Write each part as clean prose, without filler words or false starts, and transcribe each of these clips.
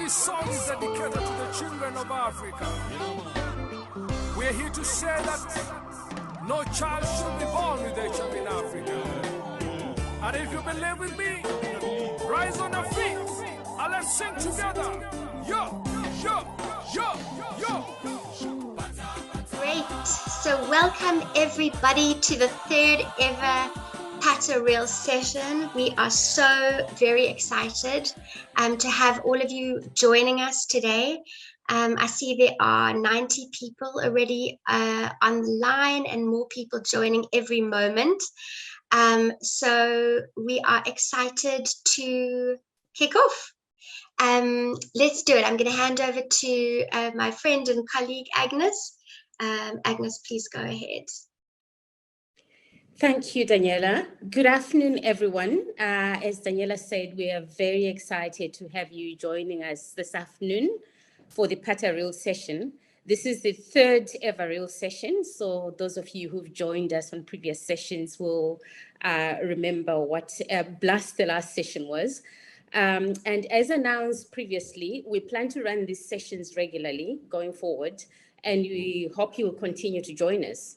This song is dedicated to the children of Africa. We're here to say that no child should be born with HIV in Africa. And if you believe with me, rise on your feet and let's sing together. Yo, yo, yo, yo. Great. So welcome everybody to the third ever Patter Real session. We are so very excited to have all of you joining us today. I see there are 90 people already online and more people joining every moment. So we are excited to kick off. Let's do it. I'm going to hand over to my friend and colleague, Agnes. Agnes, please go ahead. Thank you, Daniela. Good afternoon, everyone. As Daniela said, we are very excited to have you joining us this afternoon for the Patter Real session. This is the third ever Real session, so those of you who've joined us on previous sessions will remember what a blast the last session was. And as announced previously, we plan to run these sessions regularly going forward, and we hope you will continue to join us.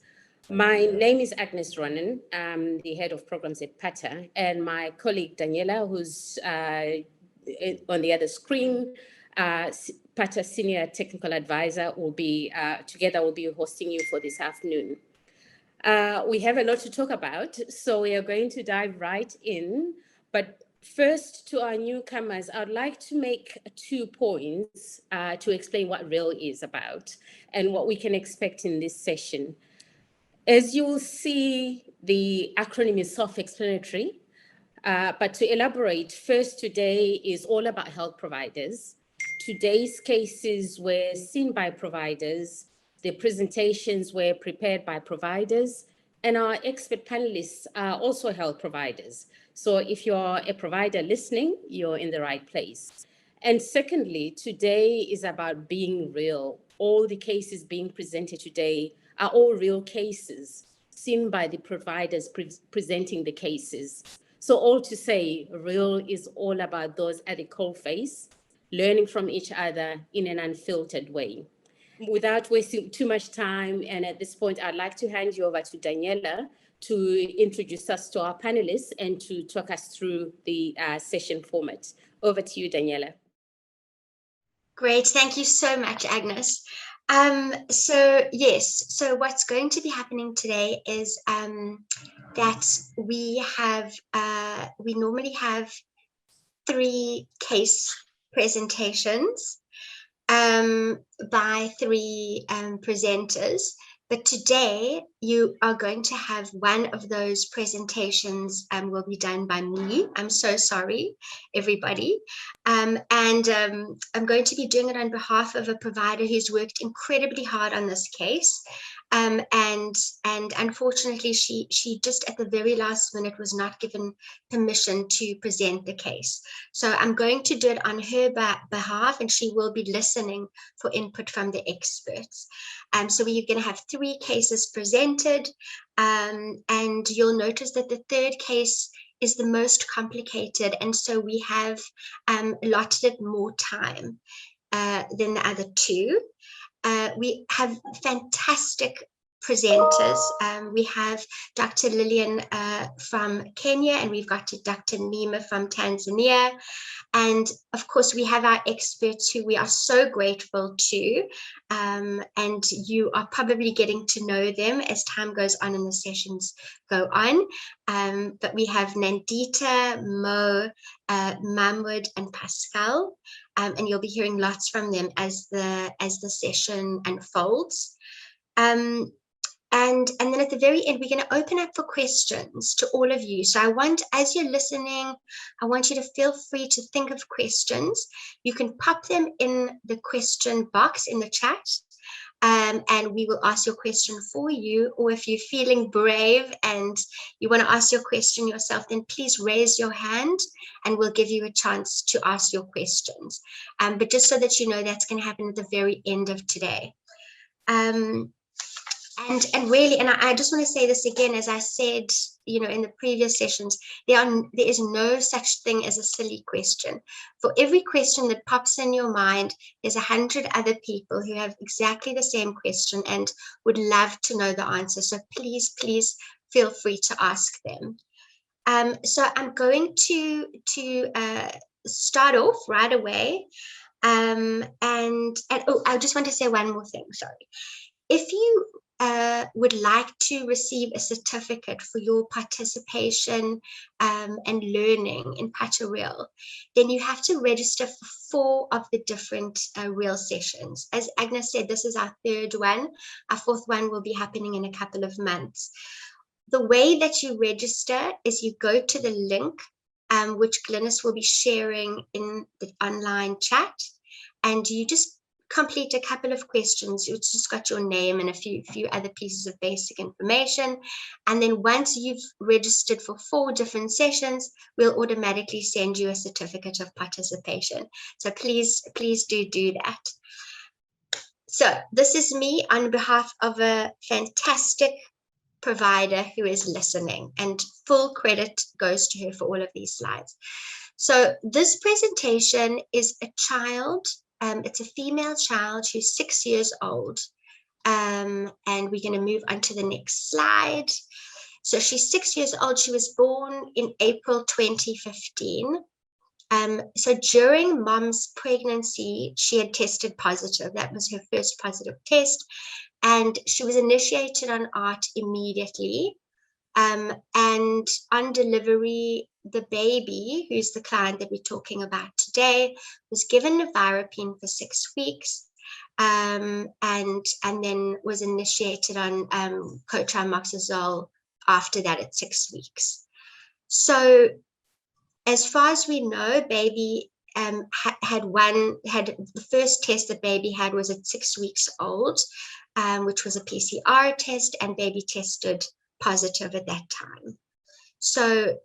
My name is Agnes Ronan. I'm the head of programs at Patter, and my colleague Daniela, who's on the other screen, Patter Senior Technical Advisor, will be together. Will be hosting you for this afternoon. We have a lot to talk about, so we are going to dive right in. But first, to our newcomers, I'd like to make 2 points to explain what REAL is about and what we can expect in this session. As you will see, the acronym is self-explanatory, but to elaborate, first, today is all about health providers. Today's cases were seen by providers, the presentations were prepared by providers, and our expert panelists are also health providers. So if you're a provider listening, you're in the right place. And secondly, today is about being real. All the cases being presented today are all real cases seen by the providers presenting the cases. So all to say, real is all about those at the coalface, learning from each other in an unfiltered way. Without wasting too much time, and at this point, I'd like to hand you over to Daniela to introduce us to our panelists and to talk us through the session format. Over to you, Daniela. Great, thank you so much, Agnes. So what's going to be happening today is that we normally have 3 case presentations by 3 presenters, but today you are going to have one of those presentations will be done by me. I'm so sorry, everybody. And I'm going to be doing it on behalf of a provider who's worked incredibly hard on this case. And unfortunately, she just at the very last minute was not given permission to present the case. So I'm going to do it on her behalf, and she will be listening for input from the experts. So we're going to have 3 cases presented, and you'll notice that the third case is the most complicated, and so we have allotted it more time than the other 2. We have fantastic presenters. We have Dr. Lillian from Kenya, and we've got Dr. Nima from Tanzania. And of course, we have our experts who we are so grateful to, and you are probably getting to know them as time goes on and the sessions go on. But we have Nandita, Mo, Mahmoud, and Pascal, and you'll be hearing lots from them as the session unfolds. And then at the very end, we're going to open up for questions to all of you. So as you're listening, I want you to feel free to think of questions. You can pop them in the question box in the chat, and we will ask your question for you. Or if you're feeling brave and you want to ask your question yourself, then please raise your hand and we'll give you a chance to ask your questions. But just so that you know, that's going to happen at the very end of today. And really, and I just want to say this again, as I said, in the previous sessions, there is no such thing as a silly question. For every question that pops in your mind, there's 100 other people who have exactly the same question and would love to know the answer. So please feel free to ask them. So I'm going to start off right away. And oh, I just want to say one more thing. Sorry. If you would like to receive a certificate for your participation and learning in PaTaReal, then you have to register for 4 of the different real sessions. As Agnes said, this is our 3rd one. Our 4th one will be happening in a couple of months. The way that you register is you go to the link, which Glynis will be sharing in the online chat, and you just complete a couple of questions. It's just got your name and a few other pieces of basic information. And then once you've registered for 4 different sessions, we'll automatically send you a certificate of participation. So please do that. So this is me on behalf of a fantastic provider who is listening, and full credit goes to her for all of these slides. So this presentation is a child. It's a female child who's 6 years old. And we're going to move on to the next slide. So she's 6 years old. She was born in April 2015. So during mom's pregnancy, she had tested positive. That was her first positive test. And she was initiated on ART immediately. And on delivery, the baby, who's the client that we're talking about today, was given nevirapine for 6 weeks, and then was initiated on cotrimoxazole after that at 6 weeks. So as far as we know, baby had the first test that baby had was at 6 weeks old, which was a PCR test, and baby tested positive at that time. So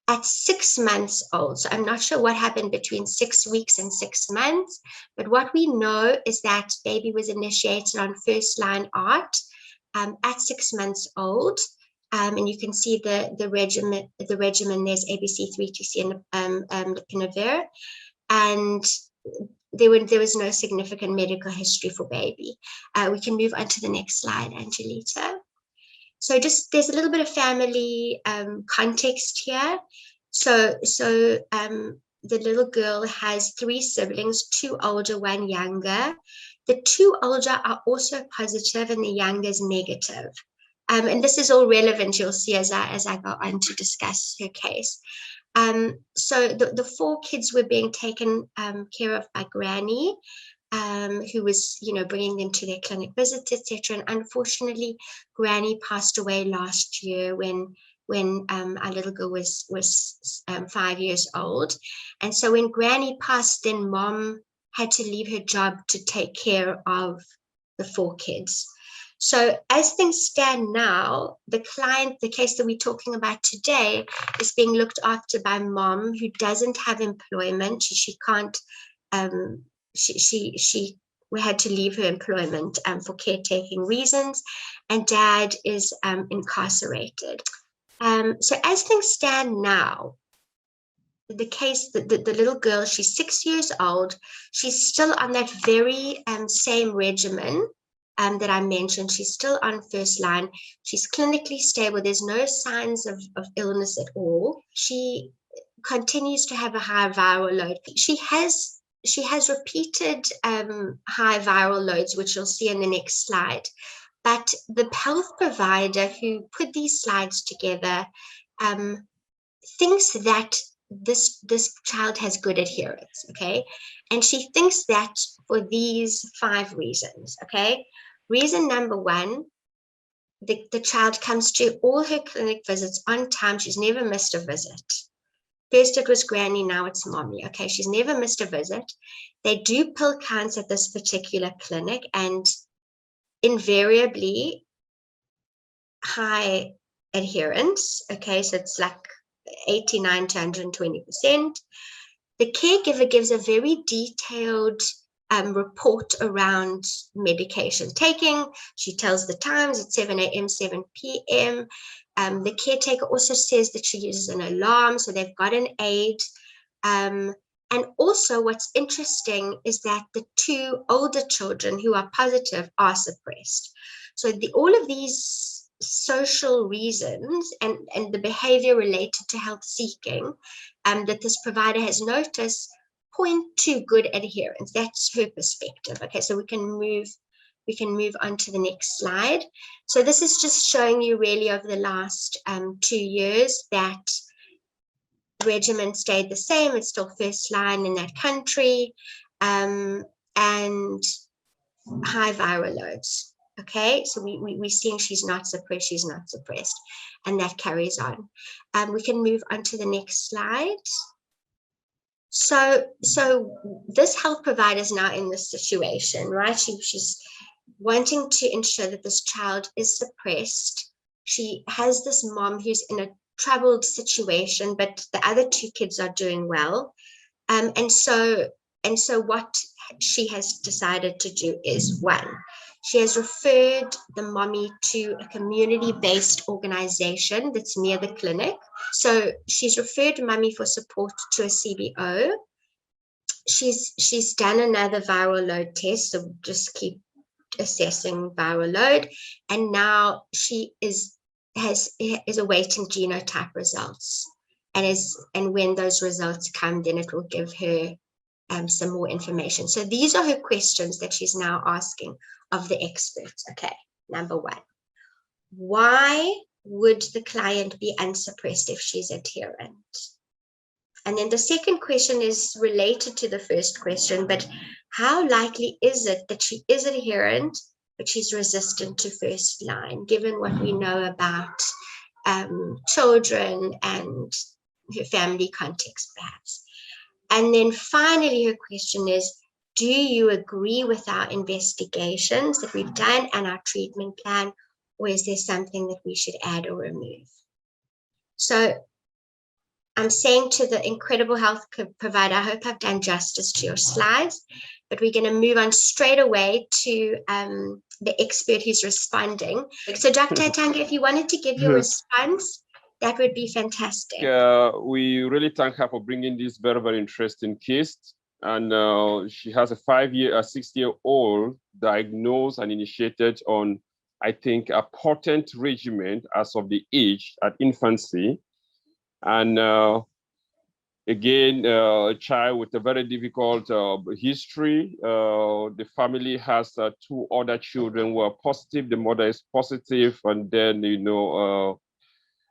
at 6 months old, so I'm not sure what happened between 6 weeks and 6 months, but what we know is that baby was initiated on first line ART at 6 months old. And you can see the regimen. There's ABC3, TC, and lopinavir, and there was no significant medical history for baby. We can move on to the next slide, Angelita. So there's a little bit of family context here. So the little girl has 3 siblings, 2 older, 1 younger. The 2 older are also positive and the younger is negative. And this is all relevant, you'll see as I go on to discuss her case. So the 4 kids were being taken care of by Granny, who was, bringing them to their clinic visits, etc. And unfortunately, Granny passed away last year when our little girl was 5 years old. And so when Granny passed, then Mom had to leave her job to take care of the 4 kids. So as things stand now, the case that we're talking about today, is being looked after by Mom, who doesn't have employment. She can't. She had to leave her employment for caretaking reasons, and Dad is incarcerated. So as things stand now, the case, the little girl, she's 6 years old. She's still on that very same regimen that I mentioned. She's still on first line. She's clinically stable. There's no signs of illness at all. She continues to have a high viral load. She has repeated high viral loads, which you'll see in the next slide. But the health provider who put these slides together thinks that this child has good adherence, okay? And she thinks that for these 5 reasons, okay? Reason number 1, the child comes to all her clinic visits on time. She's never missed a visit. First it was Granny, now it's Mommy, okay? She's never missed a visit. They do pill counts at this particular clinic, and invariably high adherence, okay? So it's like 89 to 120%. The caregiver gives a very detailed report around medication taking. She tells the times at 7 a.m., 7 p.m. The caretaker also says that she uses an alarm, so they've got an aid. And also what's interesting is that the 2 older children who are positive are suppressed. So all of these social reasons and the behavior related to health seeking that this provider has noticed point to good adherence. That's her perspective. Okay, so we can move on to the next slide. So this is just showing you really over the last 2 years that regimen stayed the same. It's still first line in that country, and high viral loads. Okay, so we're seeing she's not suppressed, and that carries on. We can move on to the next slide. So this health provider is now in this situation, right? She's wanting to ensure that this child is suppressed. She has this mom who's in a troubled situation, but the other 2 kids are doing well. And so what she has decided to do is, 1, she has referred the mommy to a community-based organization that's near the clinic. So she's referred mommy for support to a CBO. She's done another viral load test, so just keep assessing viral load. And now she is awaiting genotype results. And when those results come, then it will give her some more information. So these are her questions that she's now asking of the experts. Okay, number 1, why would the client be unsuppressed if she's adherent? And then the second question is related to the first question, but how likely is it that she is adherent, but she's resistant to first line, given what we know about children and her family context, perhaps? And then finally, her question is, do you agree with our investigations that we've done and our treatment plan, or is there something that we should add or remove? So I'm saying to the incredible health provider, I hope I've done justice to your slides, but we're going to move on straight away to the expert who's responding. So Dr. Atanga, if you wanted to give your response, that would be fantastic. We really thank her for bringing this very, very interesting case. And she has a 6-year-old diagnosed and initiated on, I think, a potent regimen as of the age at infancy. And again, a child with a very difficult history. The family has 2 other children who are positive. The mother is positive, and then,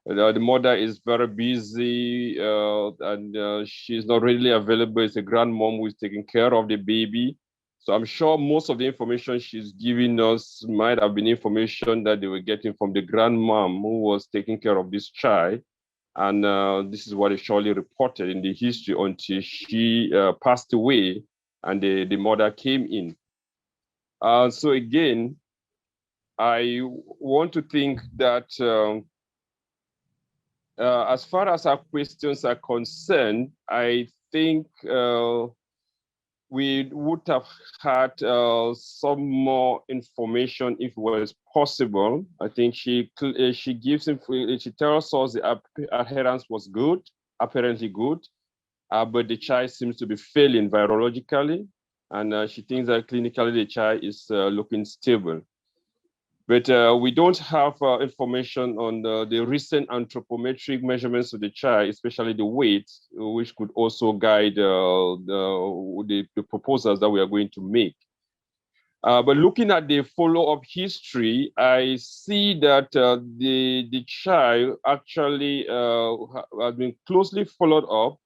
the mother is very busy and she's not really available. It's a grandmom who is taking care of the baby. So I'm sure most of the information she's giving us might have been information that they were getting from the grandmom who was taking care of this child. And this is what is surely reported in the history until she passed away and the mother came in. So again, I want to think that as far as our questions are concerned, I think we would have had some more information if it was possible. I think she tells us the adherence was good, apparently good, but the child seems to be failing virologically, and she thinks that clinically the child is looking stable. But we don't have information on the recent anthropometric measurements of the child, especially the weight, which could also guide the proposals that we are going to make. But looking at the follow-up history, I see that the child actually has been closely followed up,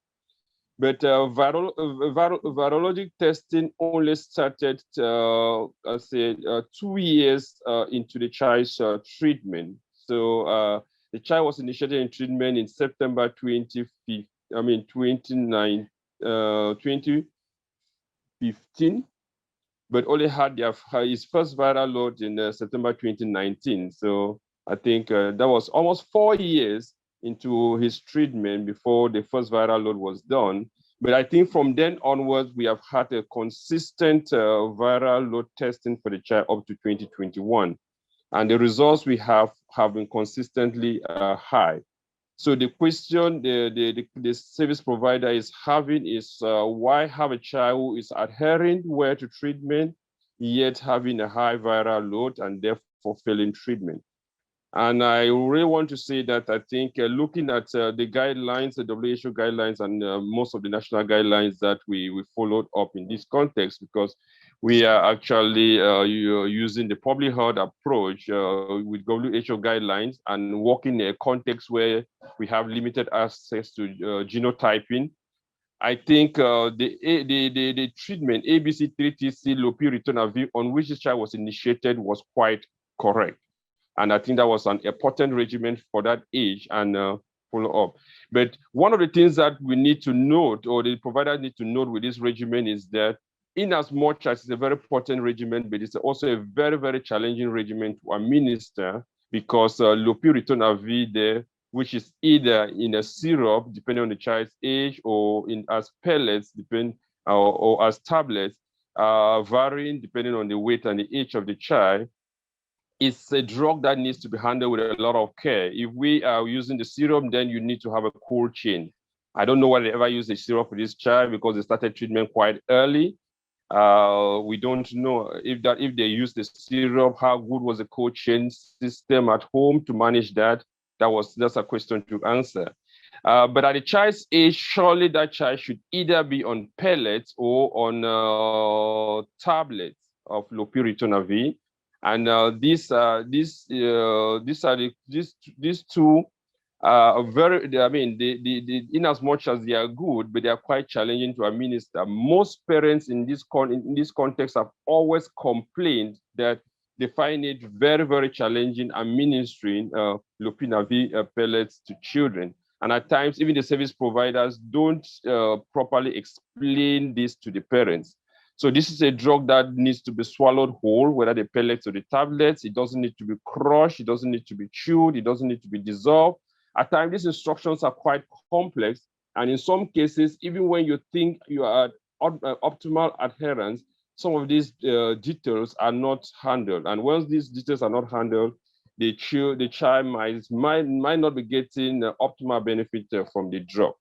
but virologic testing only started, I say, 2 years into the child's treatment. So the child was initiated in treatment in September 2015, but only had his first viral load in September 2019. So I think that was almost 4 years into his treatment before the first viral load was done. But I think from then onwards, we have had a consistent viral load testing for the child up to 2021. And the results we have been consistently high. So the question the service provider is having is why have a child who is adhering well to treatment, yet having a high viral load and therefore failing treatment? And I really want to say that I think looking at the guidelines, the WHO guidelines, and most of the national guidelines that we followed up in this context, because we are actually using the public health approach with WHO guidelines and working in a context where we have limited access to genotyping. I think the treatment ABC3TC lopiritonav on which the child was initiated was quite correct. And I think that was an important regimen for that age and follow up. But one of the things that we need to note, or the provider need to note with this regimen, is that in as much as it's a very important regimen, but it's also a very, very challenging regimen to administer, because lopiritonav there, which is either in a syrup, depending on the child's age, or as pellets, or as tablets, varying depending on the weight and the age of the child. It's a drug that needs to be handled with a lot of care. If we are using the serum, then you need to have a cold chain. I don't know whether they ever used the syrup for this child because they started treatment quite early. We don't know if they used the syrup, how good was the cold chain system at home to manage that. That's a question to answer. But at the child's age, surely that child should either be on pellets or on tablets of lopiritonav. And these two very, I mean, in as much as they are good, but they are quite challenging to administer. Most parents in this context have always complained that they find it very, very challenging administering lopiritonav pellets to children. And at times, even the service providers don't properly explain this to the parents. So this is a drug that needs to be swallowed whole, whether the pellets or the tablets. It doesn't need to be crushed. It doesn't need to be chewed. It doesn't need to be dissolved. At times, these instructions are quite complex. And in some cases, even when you think you are at optimal adherence, some of these details are not handled. And once these details are not handled, the child might not be getting optimal benefit from the drug.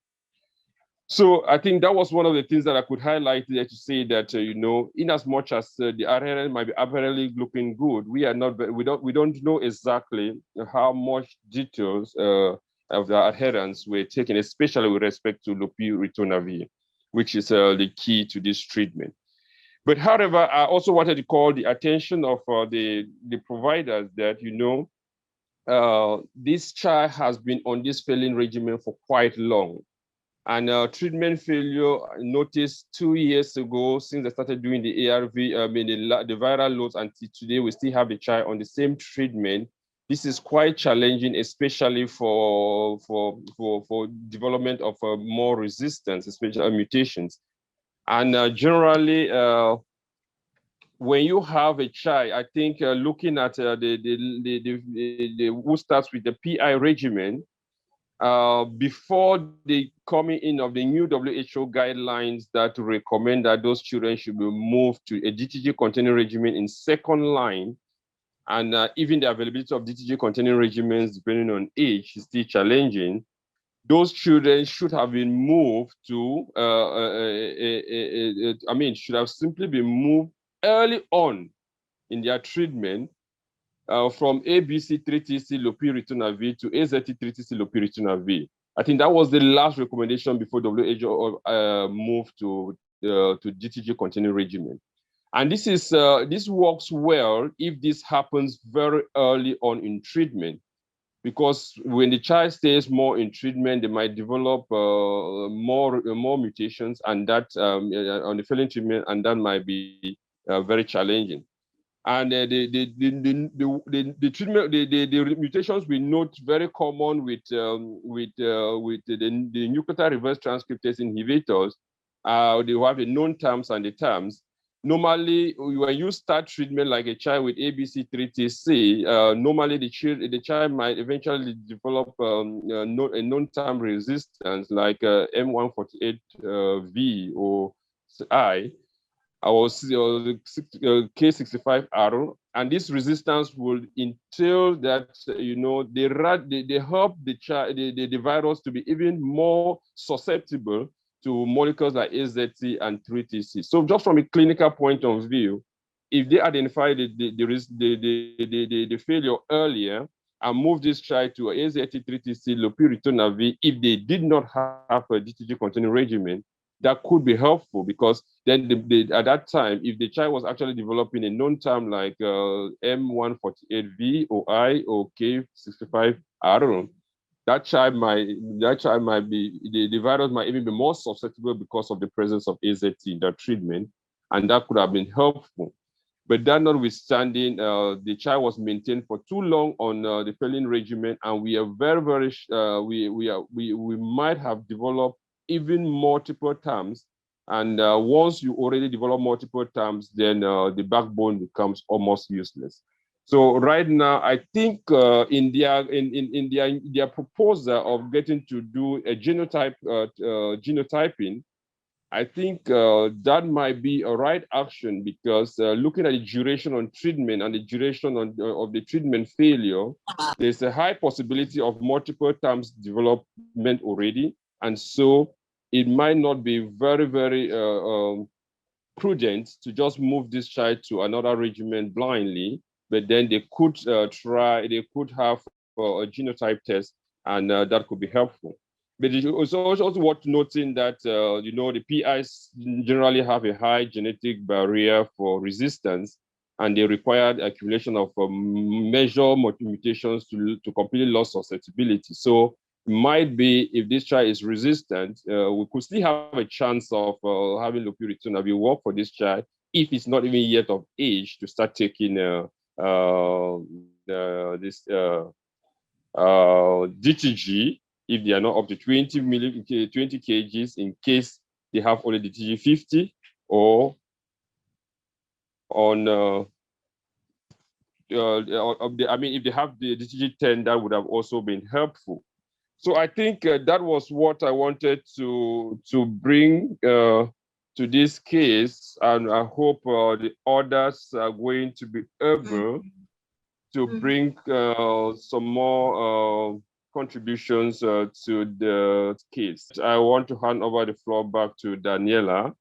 So I think that was one of the things that I could highlight there to say that, in as much as the adherence might be apparently looking good, we don't know exactly how much details of the adherence were taken, especially with respect to lopiritonav, which is the key to this treatment. But however, I also wanted to call the attention of the providers that, this child has been on this failing regimen for quite long. And treatment failure noticed 2 years ago, since I started doing the ARV, the viral loads, until today, we still have the child on the same treatment. This is quite challenging, especially for development of more resistance, especially mutations. And generally, when you have a child, I think looking at who starts with the PI regimen, before the coming in of the new WHO guidelines that recommend that those children should be moved to a DTG-containing regimen in second line, and even the availability of DTG-containing regimens, depending on age, is still challenging. Those children should have been moved to, should have simply been moved early on in their treatment from ABC3TC lopiritonav to AZT3TC lopiritonav. I think that was the last recommendation before WHO moved to DTG-containing regimen. And this works well if this happens very early on in treatment, because when the child stays more in treatment, they might develop more mutations, and that on the failing treatment, and that might be very challenging. And the treatment, the mutations we note very common with the nucleotide reverse transcriptase inhibitors. They have the known terms and the terms. Normally, when you start treatment like a child with ABC3TC, normally the child might eventually develop a non-term resistance like M148V or I, or K65R, and this resistance will entail that they help the child, the virus to be even more susceptible to molecules like AZT and 3TC. So just from a clinical point of view, if they identify the failure earlier and move this child to AZT 3TC lopiritona-V, if they did not have a DTG containing regimen, that could be helpful, because then at that time, if the child was actually developing a known term like M148V or I or K65R, that child might be, the virus might even be more susceptible because of the presence of AZT in that treatment, and that could have been helpful. But that notwithstanding, the child was maintained for too long on the failing regimen, and we are we might have developed even multiple terms. And once you already develop multiple terms, then the backbone becomes almost useless. So right now, I think in their proposal of getting to do a genotyping, I think that might be a right action, because looking at the duration on treatment and the duration of the treatment failure, there's a high possibility of multiple terms development already. And so it might not be very, very prudent to just move this child to another regimen blindly, but then they could have a genotype test, and that could be helpful. But it's also worth noting that the PIs generally have a high genetic barrier for resistance, and they require accumulation of major mutations to completely lose susceptibility. So it might be, if this child is resistant, we could still have a chance of having lopiritona-V work for this child if it's not even yet of age to start taking DTG, if they are not up to 20 kgs, in case they have only DTG 50, or on if they have the DTG 10, that would have also been helpful. So I think that was what I wanted to bring to this case, and I hope the others are going to be able to bring some more contributions to the case. I want to hand over the floor back to Daniela.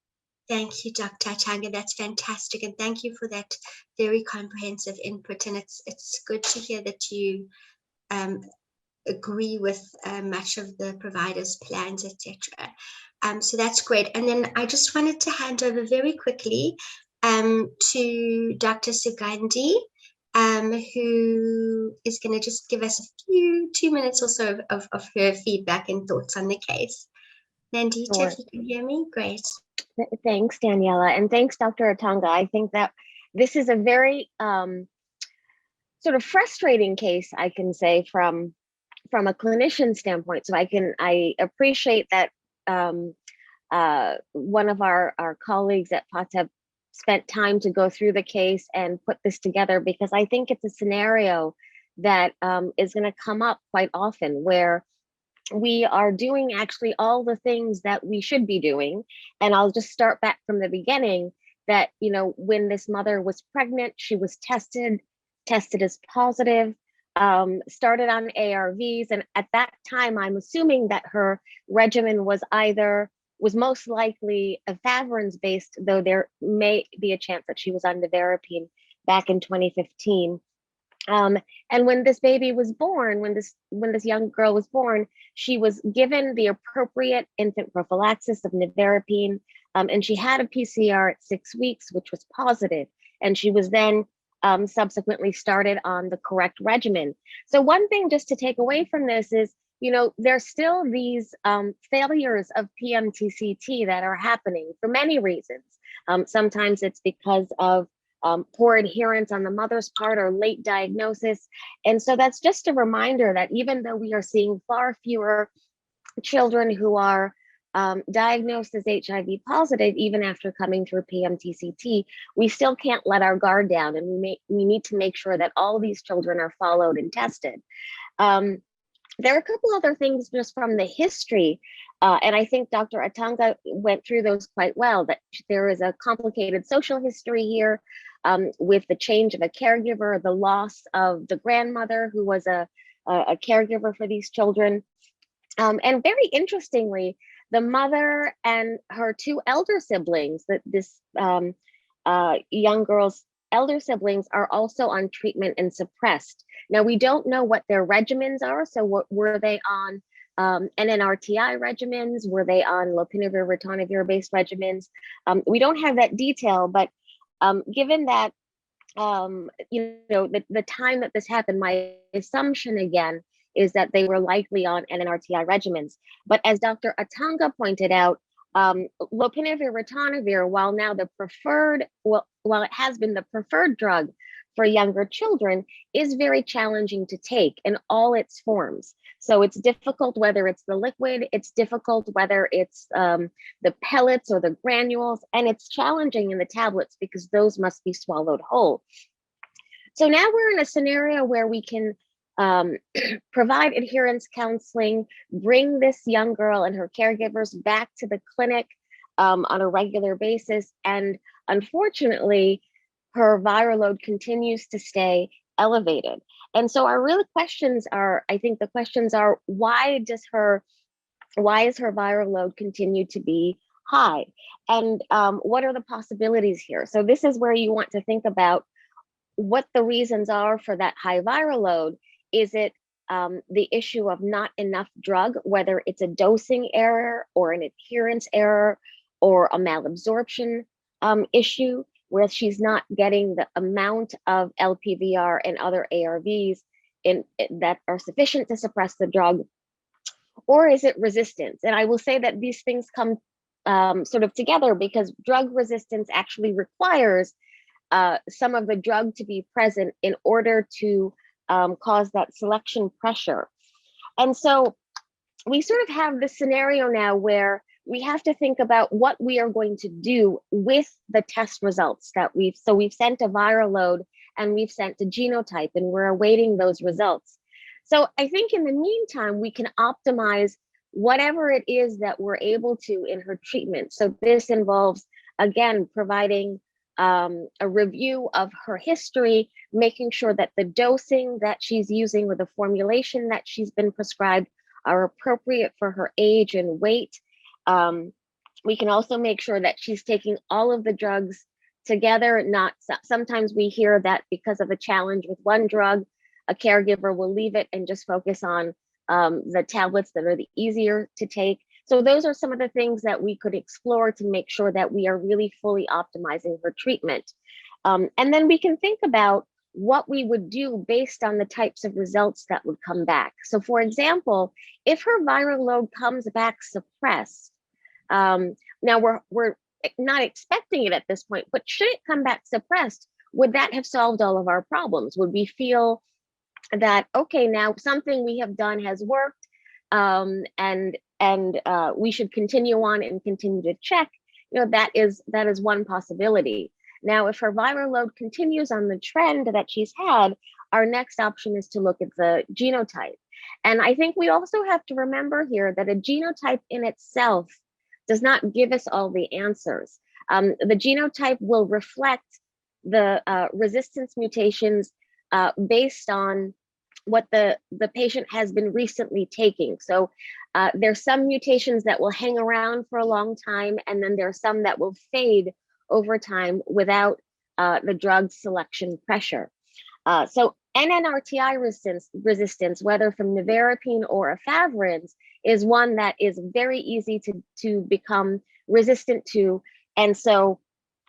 Thank you, Dr. Atanga. That's fantastic, and thank you for that very comprehensive input. And it's good to hear that you agree with much of the providers' plans, etc. So that's great. And then I just wanted to hand over very quickly to Dr. Sugandhi, who is going to just give us a 2 minutes or so of her feedback and thoughts on the case. Nandita, sure. If you can hear me, great. Thanks, Daniela, and thanks, Dr. Atanga. I think that this is a very sort of frustrating case, I can say, from a clinician standpoint. So I appreciate that one of our colleagues at PATA spent time to go through the case and put this together, because I think it's a scenario that is going to come up quite often, where we are doing actually all the things that we should be doing. And I'll just start back from the beginning, that, when this mother was pregnant, she was tested as positive, started on ARVs. And at that time, I'm assuming that her regimen was most likely efavirenz based, though there may be a chance that she was on nevirapine back in 2015. And when this baby was born, when this young girl was born, she was given the appropriate infant prophylaxis of nevirapine, and she had a PCR at 6 weeks, which was positive, and she was then subsequently started on the correct regimen. So one thing just to take away from this is, there's still these failures of PMTCT that are happening for many reasons. Sometimes it's because of poor adherence on the mother's part or late diagnosis. And so that's just a reminder that even though we are seeing far fewer children who are diagnosed as HIV positive, even after coming through PMTCT, we still can't let our guard down, and we need to make sure that all these children are followed and tested. There are a couple other things just from the history, and I think Dr. Atanga went through those quite well, that there is a complicated social history here with the change of a caregiver, the loss of the grandmother who was a caregiver for these children. And very interestingly, the mother and her two elder siblings, that this young girl's elder siblings, are also on treatment and suppressed. Now, we don't know what their regimens are. So what were they on NNRTI regimens? Were they on lopinavir, ritonavir based regimens? We don't have that detail, but given that, the time that this happened, my assumption again is that they were likely on NNRTI regimens. But as Dr. Atanga pointed out, lopinavir, ritonavir, while it has been the preferred drug for younger children, is very challenging to take in all its forms. So it's difficult whether it's the liquid, it's difficult whether it's the pellets or the granules, and it's challenging in the tablets because those must be swallowed whole. So now we're in a scenario where we can provide adherence counseling, bring this young girl and her caregivers back to the clinic on a regular basis. And unfortunately, her viral load continues to stay elevated. And so our real questions are, I think the questions are, why is her viral load continue to be high? And what are the possibilities here? So this is where you want to think about what the reasons are for that high viral load. Is it the issue of not enough drug, whether it's a dosing error or an adherence error or a malabsorption issue, where she's not getting the amount of LPVR and other ARVs that are sufficient to suppress the drug? Or is it resistance? And I will say that these things come sort of together, because drug resistance actually requires some of the drug to be present in order to cause that selection pressure. And so we sort of have this scenario now where we have to think about what we are going to do with the test results that we've sent a viral load and we've sent a genotype, and we're awaiting those results. So I think in the meantime, we can optimize whatever it is that we're able to in her treatment. So this involves, again, providing a review of her history, making sure that the dosing that she's using or the formulation that she's been prescribed are appropriate for her age and weight. We can also make sure that she's taking all of the drugs together. Sometimes we hear that because of a challenge with one drug, a caregiver will leave it and just focus on the tablets that are the easier to take. So those are some of the things that we could explore to make sure that we are really fully optimizing her treatment. And then we can think about what we would do based on the types of results that would come back. So for example, if her viral load comes back suppressed, now we're not expecting it at this point, but should it come back suppressed, would that have solved all of our problems? Would we feel that, okay, now something we have done has worked, and we should continue on and continue to check? That is one possibility. Now, if her viral load continues on the trend that she's had, our next option is to look at the genotype. And I think we also have to remember here that a genotype in itself does not give us all the answers. The genotype will reflect the resistance mutations based on what the patient has been recently taking. So there's some mutations that will hang around for a long time, and then there are some that will fade over time without the drug selection pressure. So NNRTI resistance, whether from nevirapine or efavirenz, is one that is very easy to become resistant to. And so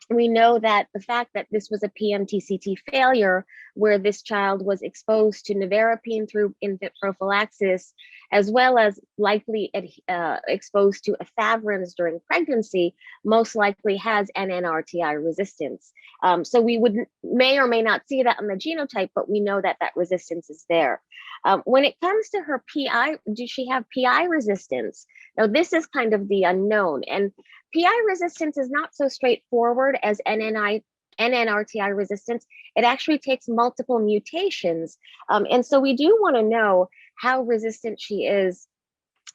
we know that the fact that this was a PMTCT failure, where this child was exposed to nevirapine through infant prophylaxis, as well as likely exposed to efavirenz during pregnancy, most likely has NNRTI resistance. So we may or may not see that on the genotype, but we know that that resistance is there. When it comes to her PI, does she have PI resistance? Now, this is kind of the unknown, and PI resistance is not so straightforward as NNRTI resistance. It actually takes multiple mutations. And so we do want to know how resistant she is,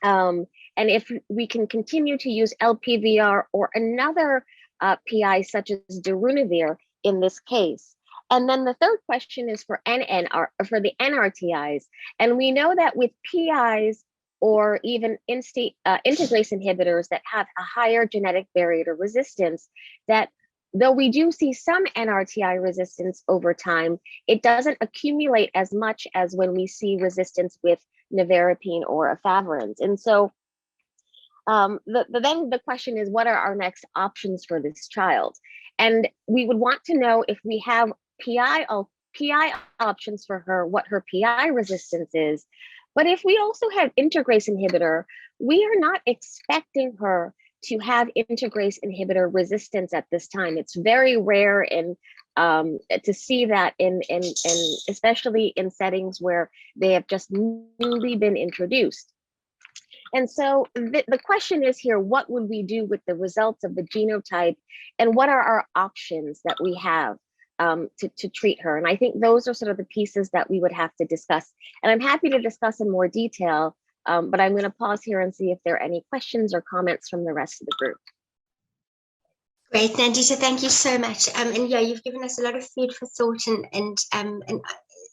and if we can continue to use LPVR or another PI such as darunavir in this case. And then the third question is for for the NRTIs. And we know that with PIs or even integrase inhibitors that have a higher genetic barrier to resistance, that though we do see some NRTI resistance over time, it doesn't accumulate as much as when we see resistance with nevirapine or efavirenz. And so then the question is, what are our next options for this child? And we would want to know, if we have PI options for her, what her PI resistance is. But if we also have integrase inhibitor, we are not expecting her to have integrase inhibitor resistance at this time. It's very rare to see that in especially in settings where they have just newly been introduced. And so the question is here, what would we do with the results of the genotype, and what are our options that we have to treat her? And I think those are sort of the pieces that we would have to discuss. And I'm happy to discuss in more detail, but I'm going to pause here and see if there are any questions or comments from the rest of the group. Great, Nandita, thank you so much. And yeah, you've given us a lot of food for thought, and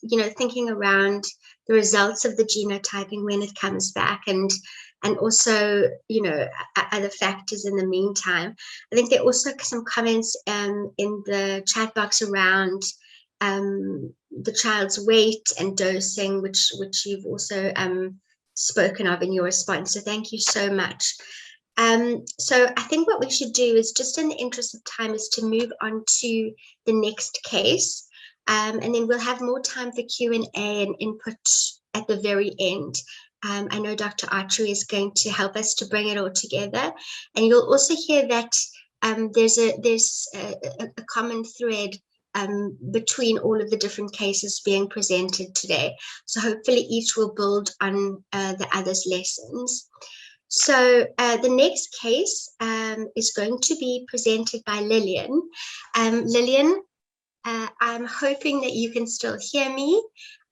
you know, thinking around the results of the genotyping when it comes back, and also, you know, other factors in the meantime. I think there are also some comments in the chat box around the child's weight and dosing, which you've also spoken of in your response. So thank you so much. So I think what we should do is, just in the interest of time, is to move on to the next case. And then we'll have more time for Q&A and input at the very end. I know Dr. Archery is going to help us to bring it all together. And you'll also hear that there's a common thread between all of the different cases being presented today. So hopefully each will build on the other's lessons. So the next case is going to be presented by Lillian. Lillian, I'm hoping that you can still hear me.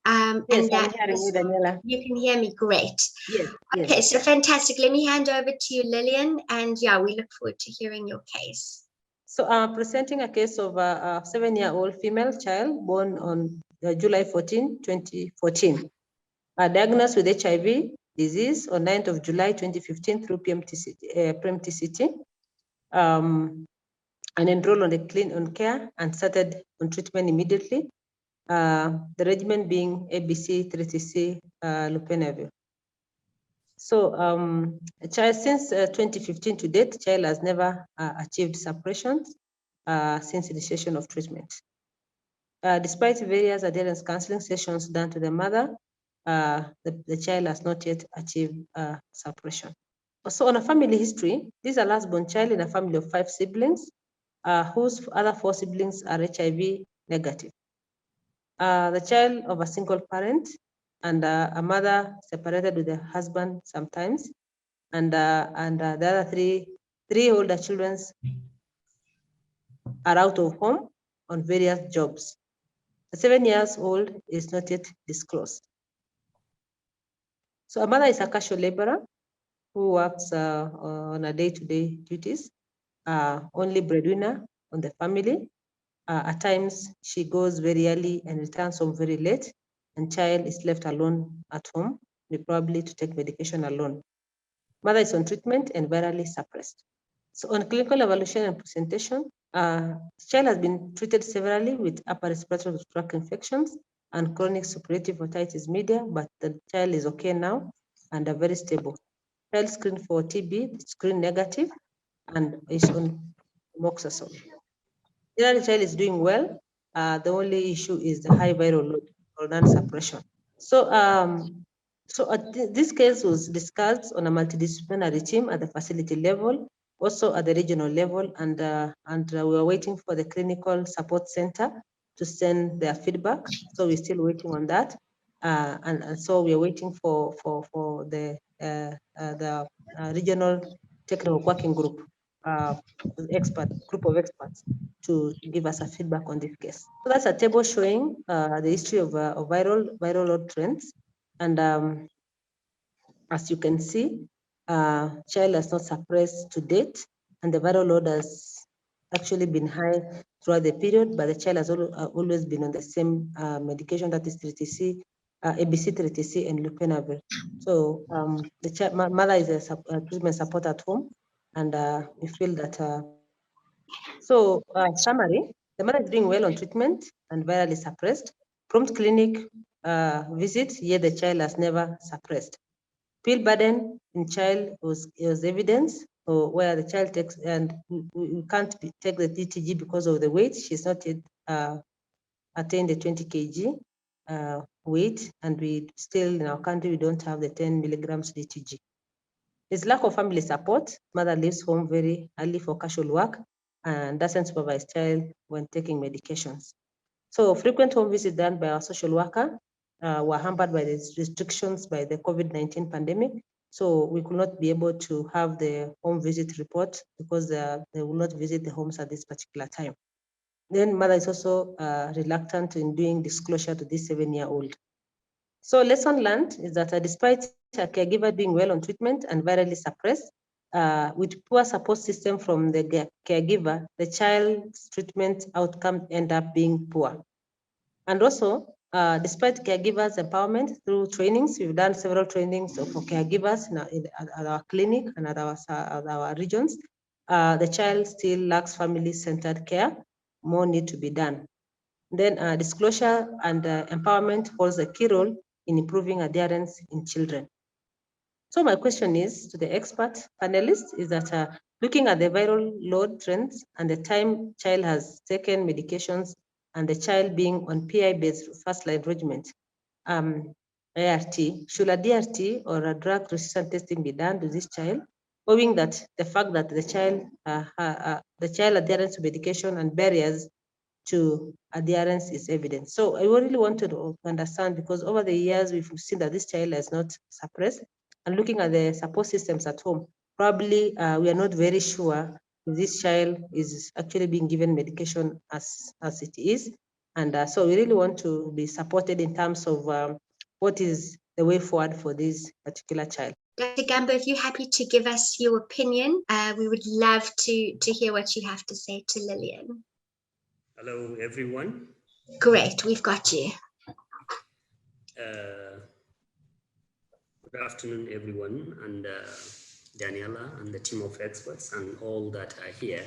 Yes, and that I'm hearing you, Daniela. you can hear me, great. Yes, yes. Okay, so fantastic. Let me hand over to you, Lillian, and yeah, we look forward to hearing your case. So I'm presenting a case of a 7-year-old female child born on July 14, 2014, diagnosed with HIV disease on 9th of July 2015 through PMTCT, and enrolled on care and started on treatment immediately. The regimen being ABC, 3TC, lopinavir. So a child since 2015 to date, child has never achieved suppression since initiation of treatment. Despite various adherence counseling sessions done to the mother, the child has not yet achieved suppression. So on a family history, this is a last-born child in a family of 5 siblings, whose other 4 siblings are HIV negative. The child of a single parent, and a mother separated with her husband sometimes, and the other three older children are out of home on various jobs. The 7 years old is not yet disclosed. So a mother is a casual laborer who works on a day-to-day duties, only breadwinner on the family. At times, she goes very early and returns home very late, and child is left alone at home, probably to take medication alone. Mother is on treatment and virally suppressed. So on clinical evaluation and presentation, child has been treated severally with upper respiratory tract infections and chronic suppurative otitis media, but the child is okay now and are very stable. Child screened for TB, screen negative, and is on amoxicillin. generally the child is doing well. The only issue is the high viral load or non-suppression. So, this case was discussed on a multidisciplinary team at the facility level, also at the regional level, and we are waiting for the clinical support center to send their feedback. So we're still waiting on that, and so we are waiting for the regional technical working group, group of experts to give us a feedback on this case. So that's a table showing the history of viral load trends. And as you can see, child has not suppressed to date, and the viral load has actually been high throughout the period, but the child has always been on the same medication, that is 3TC, ABC 3TC, and lopinavir. So the child, mother is a treatment support at home, and we feel that. Summary, the mother is doing well on treatment and virally suppressed. Prompt clinic visit, yet the child has never suppressed. Pill burden in child was evidence, where the child takes, and we can't take the DTG because of the weight. She's not yet attained the 20 kg weight, and we still in our country we don't have the 10 milligrams DTG. There's lack of family support. Mother leaves home very early for casual work and doesn't supervise child when taking medications. So frequent home visits done by our social worker were hampered by the restrictions by the COVID-19 pandemic. So we could not be able to have the home visit report because they will not visit the homes at this particular time. Then mother is also reluctant in doing disclosure to this 7-year-old. So lesson learned is that despite a caregiver doing well on treatment and virally suppressed, with poor support system from the caregiver, the child's treatment outcome end up being poor. And also, despite caregivers' empowerment through trainings, we've done several trainings for caregivers at our clinic and at our regions, the child still lacks family-centered care. More need to be done. Then disclosure and empowerment holds a key role in improving adherence in children. So my question is to the expert panelists is that looking at the viral load trends and the time child has taken medications and the child being on PI-based first-line regimen, ART, should a DRT or a drug-resistant testing be done to this child, owing that the fact that the child adherence to medication and barriers to adherence is evident. So I really wanted to understand, because over the years we've seen that this child has not suppressed, and looking at the support systems at home, probably we are not very sure if this child is actually being given medication as it is. And so we really want to be supported in terms of what is the way forward for this particular child. Dr. Gambo, if you're happy to give us your opinion, we would love to hear what you have to say to Lillian. Hello, everyone. Great, we've got you. Good afternoon, everyone, and Daniela and the team of experts and all that are here.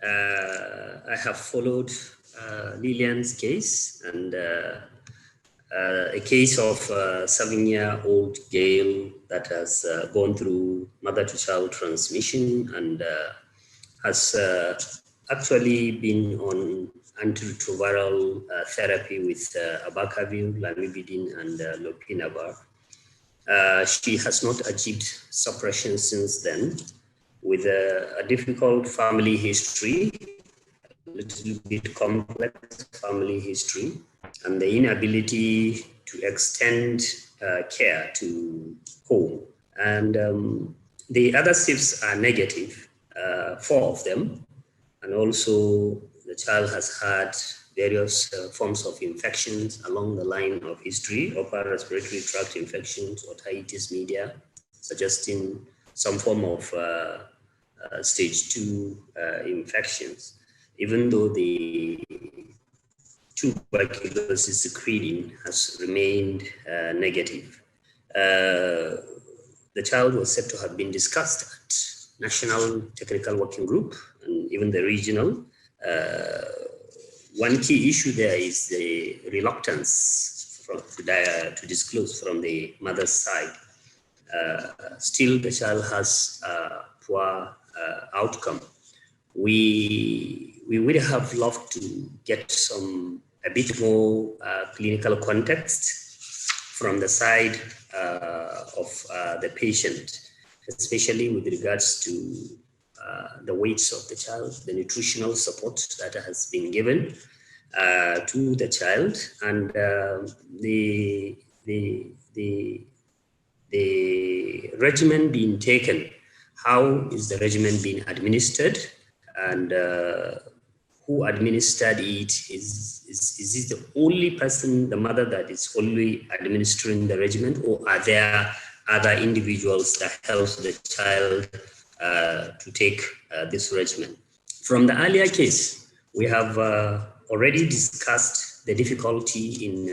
I have followed Lillian's case and a case of a 7-year-old girl that has gone through mother-to-child transmission and has actually been on antiretroviral therapy with abacavir, lamivudine, and lopinavir. She has not achieved suppression since then, with a difficult family history, a little bit complex family history, and the inability to extend care to home. And the other SIFs are negative, 4 of them. And also the child has had various forms of infections along the line of history, upper respiratory tract infections, otitis media, suggesting some form of stage 2 infections, even though the tuberculosis secreting has remained negative. The child was said to have been discussed at National Technical Working Group and even the regional. One key issue there is the reluctance to disclose from the mother's side. Still, the child has a poor outcome. We we would have loved to get a bit more clinical context from the side of the patient, especially with regards to the weights of the child, the nutritional support that has been given to the child, and the regimen being taken. How is the regimen being administered, and who administered it? Is it the only person, the mother, that is only administering the regimen, or are there other individuals that help the child to take this regimen? From the earlier case, we have already discussed the difficulty in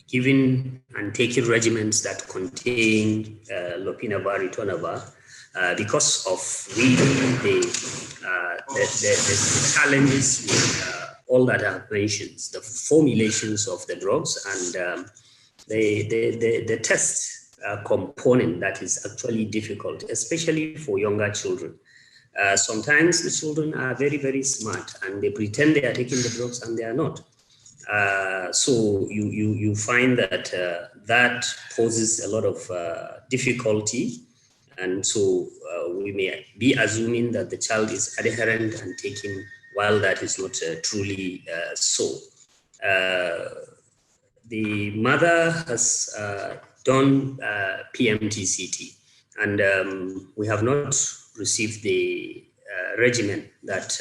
giving and taking regimens that contain lopinavir, ritonavir, because of really the challenges with all that I have mentioned, the formulations of the drugs and the test component that is actually difficult, especially for younger children. Sometimes the children are very, very smart and they pretend they are taking the drugs and they are not. So you find that that poses a lot of difficulty, and so we may be assuming that the child is adherent and taking, while that is not truly so. The mother has done PMTCT, and we have not received the regimen that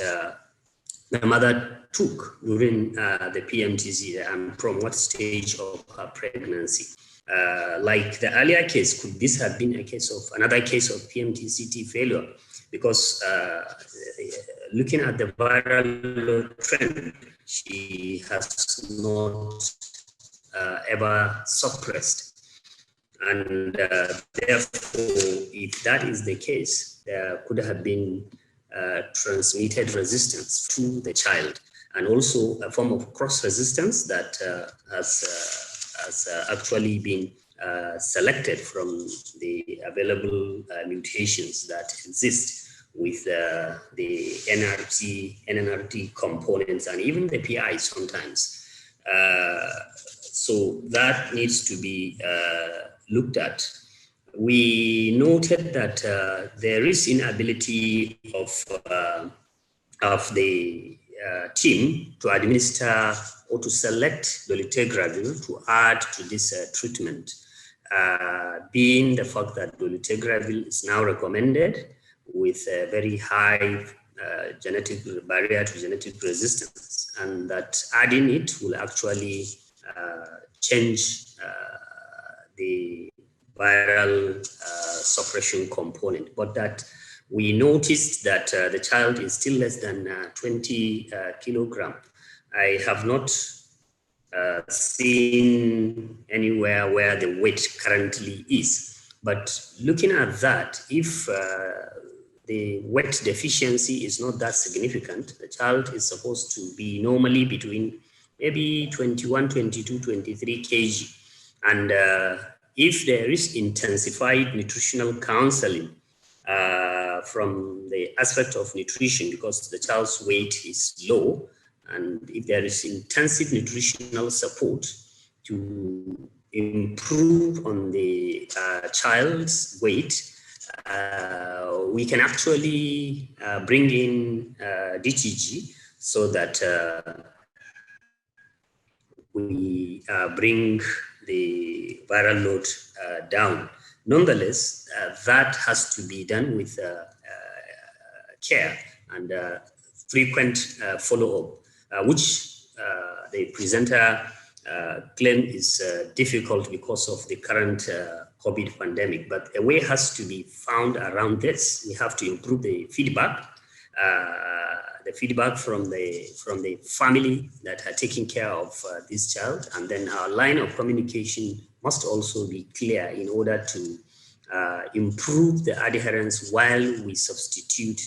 the mother took during the PMTC and from what stage of her pregnancy. Like the earlier case, could this have been another case of PMTCT failure? Because looking at the viral load trend, she has not ever suppressed. And therefore, if that is the case, there could have been transmitted resistance to the child, and also a form of cross-resistance that has actually been selected from the available mutations that exist with the NNRT components and even the PI sometimes. So that needs to be looked at. We noted that there is inability of the team to administer or to select dolutegravir to add to this treatment, being the fact that dolutegravir is now recommended with a very high genetic barrier to genetic resistance, and that adding it will actually change the viral suppression component, but that we noticed that the child is still less than 20 kilogram. I have not seen anywhere where the weight currently is, but looking at that, if the weight deficiency is not that significant, the child is supposed to be normally between maybe 21, 22, 23 kg. And if there is intensified nutritional counseling from the aspect of nutrition, because the child's weight is low, and if there is intensive nutritional support to improve on the child's weight, we can actually bring in DTG so that we bring the viral load down. Nonetheless, that has to be done with care and frequent follow-up, which the presenter claim is difficult because of the current COVID pandemic. But a way has to be found around this. We have to improve the feedback from the family that are taking care of this child, and then our line of communication must also be clear in order to improve the adherence while we substitute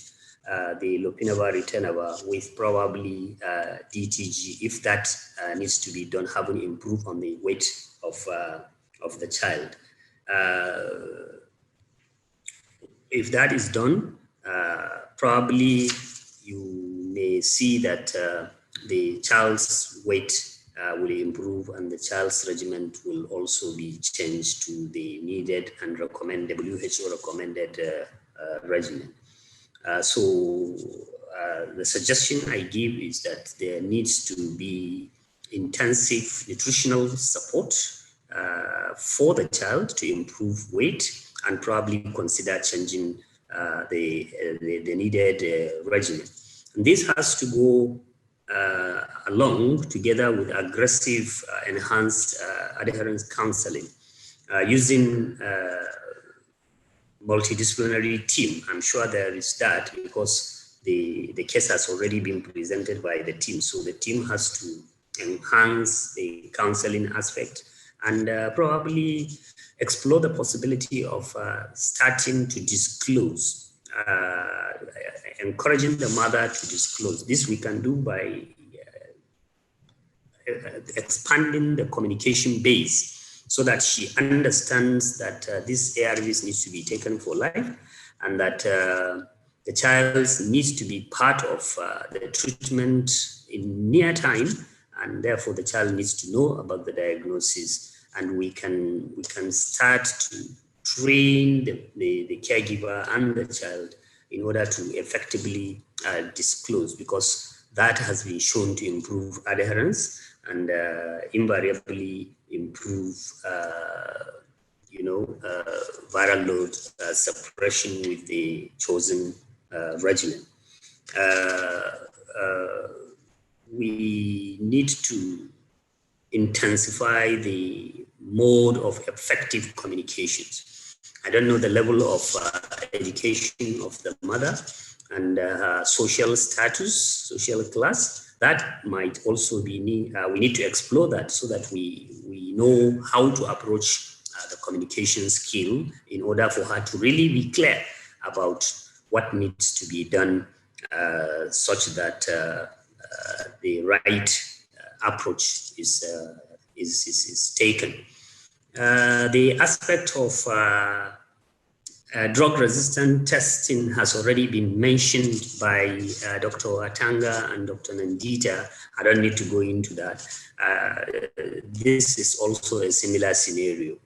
the lopinavir ritonavir with probably DTG, if that needs to be done, having improved on the weight of the child. If that is done, probably you may see that the child's weight will improve, and the child's regimen will also be changed to the needed and recommended WHO recommended regimen. So the suggestion I give is that there needs to be intensive nutritional support for the child to improve weight, and probably consider changing the needed regimen. And this has to go along together with aggressive enhanced adherence counseling using multidisciplinary team. I'm sure there is that, because the case has already been presented by the team. So the team has to enhance the counseling aspect and probably explore the possibility of starting to disclose, encouraging the mother to disclose. This we can do by expanding the communication base so that she understands that these ARVs needs to be taken for life, and that the child needs to be part of the treatment in near time, and therefore the child needs to know about the diagnosis, and we can start to train the caregiver and the child in order to effectively disclose, because that has been shown to improve adherence and invariably improve, viral load suppression with the chosen regimen. We need to intensify the mode of effective communications. I don't know the level of education of the mother and social status, social class. That might also be we need to explore that so that we know how to approach the communication skill in order for her to really be clear about what needs to be done such that the right approach is taken. The aspect of drug-resistant testing has already been mentioned by Dr. Atanga and Dr. Nandita. I don't need to go into that. This is also a similar scenario.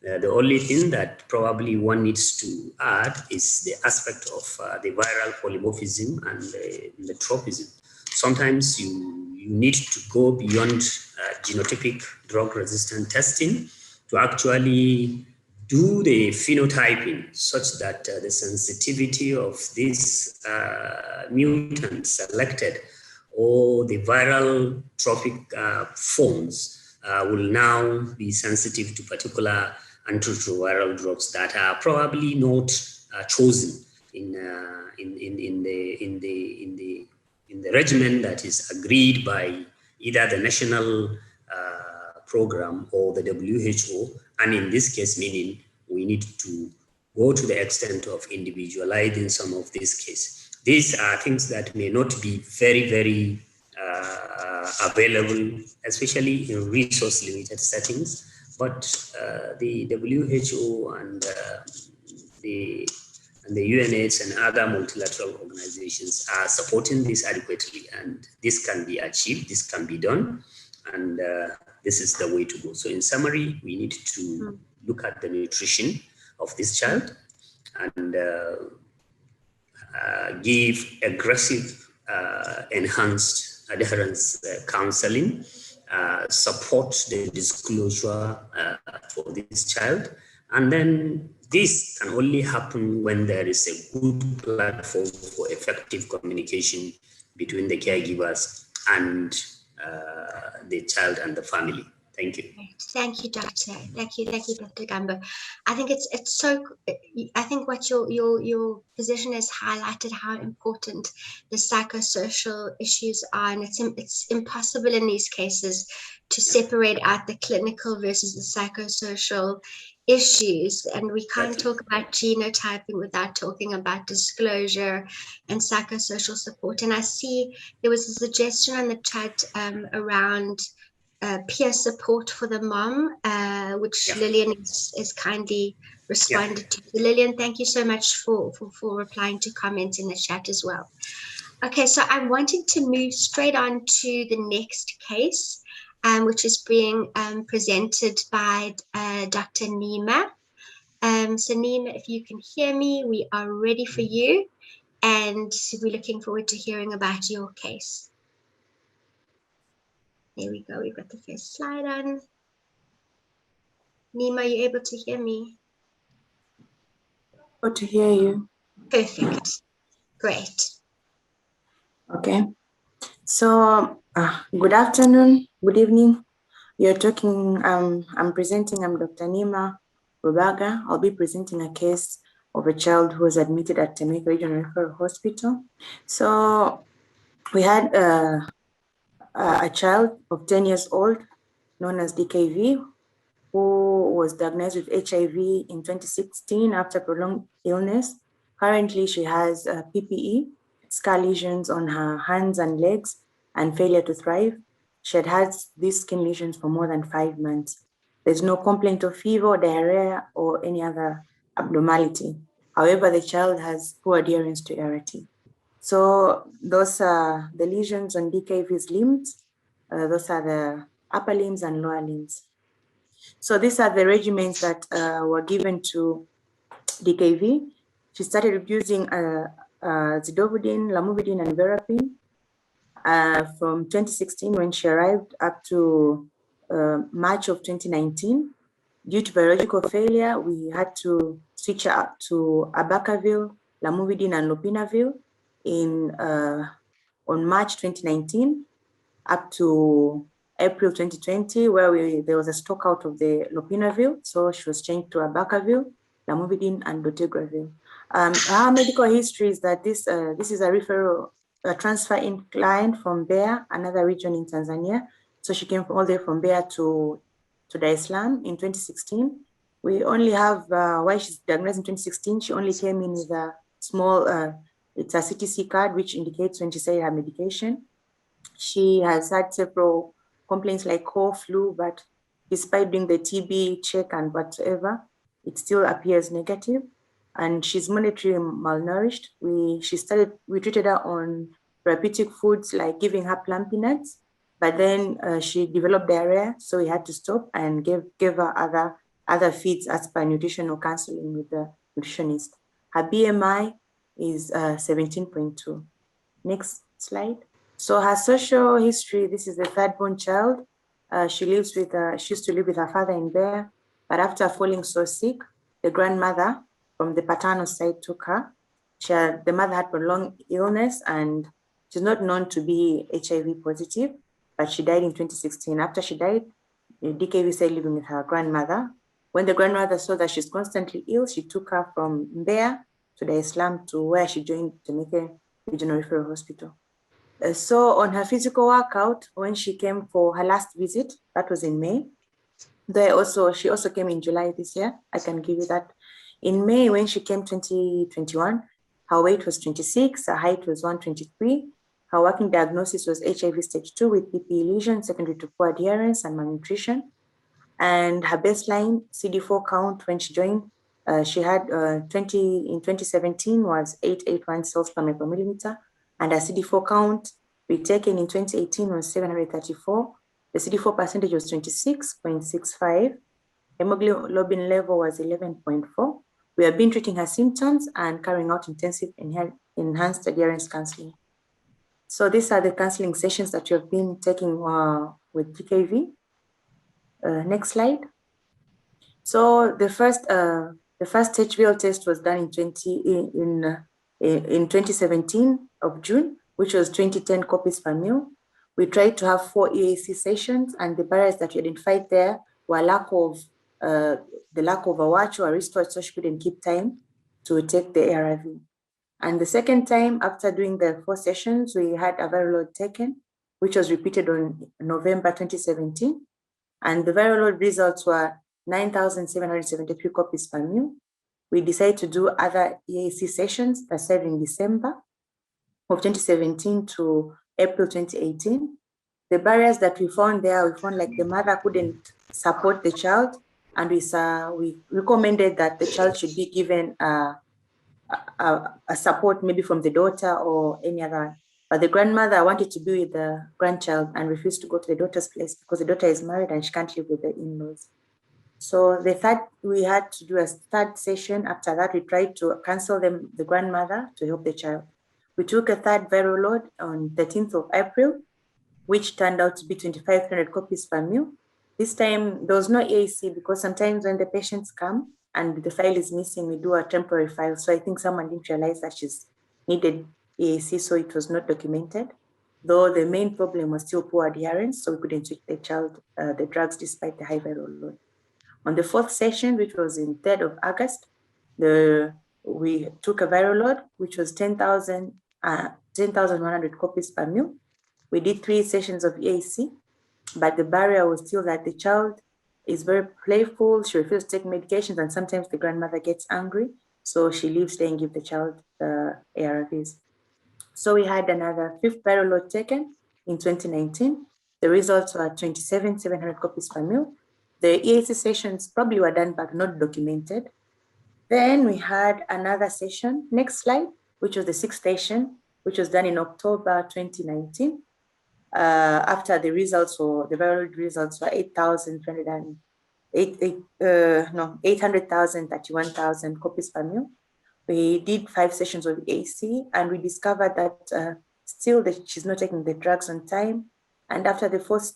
The only thing that probably one needs to add is the aspect of the viral polymorphism and the tropism. Sometimes you need to go beyond genotypic drug-resistant testing to actually do the phenotyping such that the sensitivity of these mutants selected or the viral tropic forms will now be sensitive to particular antiretroviral drugs that are probably not chosen in the regimen that is agreed by either the national program or the WHO, and in this case, meaning we need to go to the extent of individualizing some of these cases. These are things that may not be very, very available, especially in resource-limited settings, but the WHO and the UNH and other multilateral organizations are supporting this adequately, and this can be achieved, this can be done, and this is the way to go. So in summary, we need to look at the nutrition of this child and give aggressive, enhanced adherence counseling, support the disclosure for this child. And then this can only happen when there is a good platform for effective communication between the caregivers and the child and the family. Thank you. Thank you, Doctor. Thank you, Dr. Gambo. I think it's so. I think what your position has highlighted how important the psychosocial issues are, and it's impossible in these cases to separate out the clinical versus the psychosocial issues, and we can't talk about genotyping without talking about disclosure and psychosocial support. And I see there was a suggestion on the chat around peer support for the mom, which Lillian is kindly responded to. So Lillian, thank you so much for replying to comments in the chat as well. Okay, so I'm wanting to move straight on to the next case, which is being presented by Dr. Nima. So Nima, if you can hear me, we are ready for you, and we're looking forward to hearing about your case. There we go, we've got the first slide on. Nima, are you able to hear me? Good to hear you. Perfect, great. Okay. So, good afternoon, good evening. You're talking, I'm presenting, I'm Dr. Nima Rubaga. I'll be presenting a case of a child who was admitted at Temeke Regional Referral Hospital. So, we had a child of 10 years old, known as DKV, who was diagnosed with HIV in 2016 after prolonged illness. Currently, she has PPE, scar lesions on her hands and legs, and failure to thrive. She had these skin lesions for more than 5 months. There's no complaint of fever, diarrhea, or any other abnormality. However, the child has poor adherence to ART. So those are the lesions on DKV's limbs. Those are the upper limbs and lower limbs. So these are the regimens that were given to DKV. She started using zidovudine, lamivudine, and verapine from 2016 when she arrived up to March of 2019. Due to biological failure, we had to switch her up to abacavir, lamivudine, and lopinavir on March 2019 up to April 2020, where there was a stock out of the lopinavir, so she was changed to abacavir, lamivudine, and dolutegravir. Her medical history is that this is a referral, a transfer in client from Beira, another region in Tanzania. So she came all the way from Beira to Dar es Salaam in 2016. We only have, why she's diagnosed in 2016, she only came in with a small, it's a CTC card, which indicates when she started her medication. She has had several complaints like cough, flu, but despite doing the TB check and whatever, it still appears negative. And she's monetarily malnourished. We treated her on therapeutic foods like giving her plum peanuts, but then she developed diarrhea, so we had to stop and gave her other feeds as per nutritional counseling with the nutritionist. Her BMI is 17.2. Next slide. So her social history, this is the third born child. She used to live with her father in Beira, but after falling so sick, the grandmother from the paternal side took her. The mother had prolonged illness and she's not known to be HIV positive, but she died in 2016. After she died, DKV stayed living with her grandmother. When the grandmother saw that she's constantly ill, she took her from Beira to Dar es Salaam to where she joined Temeke Regional Referral Hospital. So on her physical workout, when she came for her last visit, that was in May. She also came in July this year. I can give you that. In May, when she came 2021, her weight was 26, her height was 123. Her working diagnosis was HIV stage 2 with PPE lesion, secondary to poor adherence and malnutrition. And her baseline CD4 count when she joined, she had in 2017 was 881 cells per micromillimeter. And her CD4 count retaken in 2018 was 734. The CD4 percentage was 26.65. Hemoglobin level was 11.4. We have been treating her symptoms and carrying out intensive enhanced adherence counseling. So these are the counseling sessions that we have been taking with DKV. Next slide. So the first HVL test was done in 2017 of June, which was 2010 copies per mil. We tried to have 4 EAC sessions, and the barriers that we identified there were the lack of a watch or a wristwatch, so she couldn't keep time to take the ARV. And the second time, after doing the 4 sessions, we had a viral load taken, which was repeated on November 2017. And the viral load results were 9,773 copies per mil. We decided to do other EAC sessions that started in December of 2017 to April 2018. The barriers that we found there, we found like the mother couldn't support the child, and we recommended that the child should be given a support maybe from the daughter or any other But the grandmother wanted to be with the grandchild and refused to go to the daughter's place because the daughter is married and she can't live with the in-laws. So we had to do a third session. After that, we tried to cancel the grandmother to help the child. We took a third viral load on 13th of April, which turned out to be 2,500 copies per mil. This time, there was no EAC because sometimes when the patients come and the file is missing, we do a temporary file. So I think someone didn't realize that she's needed EAC, so it was not documented. Though the main problem was still poor adherence, so we couldn't switch the child the drugs despite the high viral load. On the fourth session, which was in 3rd of August, we took a viral load, which was 10,100 copies per mil. We did 3 sessions of EAC, but the barrier was still that the child is very playful. She refuses to take medications, and sometimes the grandmother gets angry, so she leaves there and gives the child the ARVs. So we had another 5th viral load taken in 2019. The results were 27,700 copies per mil. The EAC sessions probably were done but not documented. Then we had another session, next slide, which was the 6th session, which was done in October 2019. After the results were, the viral results were 800,000, 31,000 copies per mil. We did 5 sessions of EAC and we discovered that still she's not taking the drugs on time. And after the 4th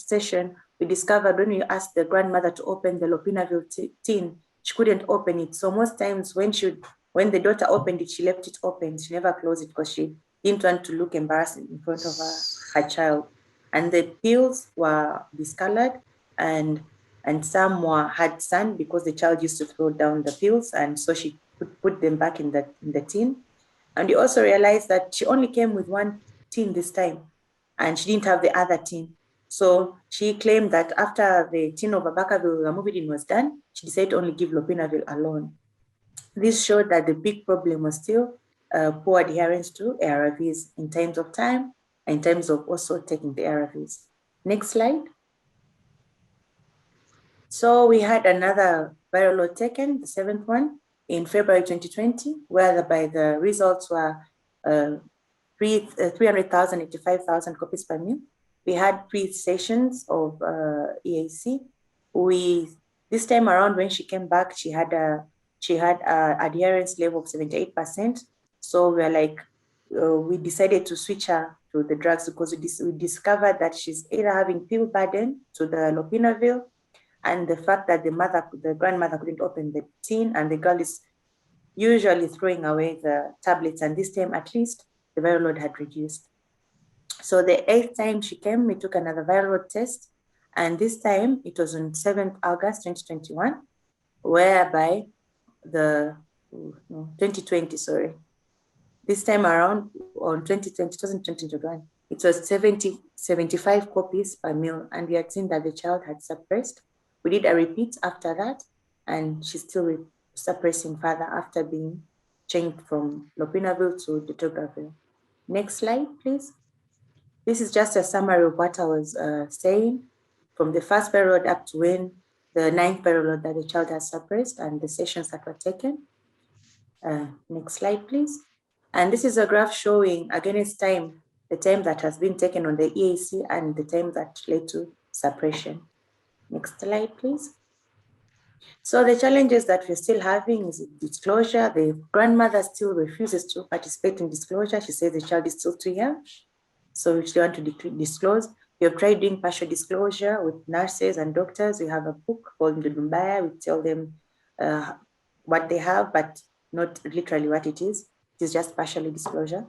session, we discovered when we asked the grandmother to open the lopinavir tin, she couldn't open it. So most times when the daughter opened it, she left it open. She never closed it because she didn't want to look embarrassing in front of her child. And the pills were discolored and some had sand because the child used to throw down the pills, and so she put them back in the tin. And we also realized that she only came with 1 tin this time, and she didn't have the other tin. So she claimed that after the tin of abacavir lamivudine was done, she decided to only give lopinavir alone. This showed that the big problem was still poor adherence to ARVs in terms of time and in terms of also taking the ARVs. Next slide. So we had another viral load taken, the 7th one, in February 2020, whereby the results were 300,000, 85,000 copies per mil. We had 3 sessions of EAC. This time around, when she came back, she had adherence level of 78%. So we're like, we decided to switch her to the drugs because we discovered that she's either having pill burden to the lopinavir, and the fact that the grandmother couldn't open the tin, and the girl is usually throwing away the tablets, and this time at least the viral load had reduced. So the 8th time she came, we took another viral load test, and this time it was on 7th August 2021, whereby 2020, sorry. This time around on 2021, it was 75 copies per mil, and we had seen that the child had suppressed. We did a repeat after that, and she's still suppressing further after being changed from lopinavir to dolutegravir. Next slide, please. This is just a summary of what I was saying from the first period up to when the 9th period that the child has suppressed and the sessions that were taken. Next slide, please. And this is a graph showing against time, the time that has been taken on the EAC and the time that led to suppression. Next slide, please. So the challenges that we're still having is disclosure. The grandmother still refuses to participate in disclosure. She says the child is still too young, so she don't want to disclose. We have tried doing partial disclosure with nurses and doctors. We have a book called Ndudumbaya. We tell them what they have, but not literally what it is. It is just partially disclosure.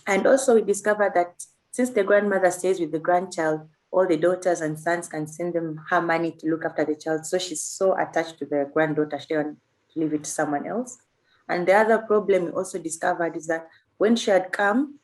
And also we discovered that since the grandmother stays with the grandchild, all the daughters and sons can send them her money to look after the child. So she's so attached to the granddaughter, she doesn't want to leave it to someone else. And the other problem we also discovered is that when she had come,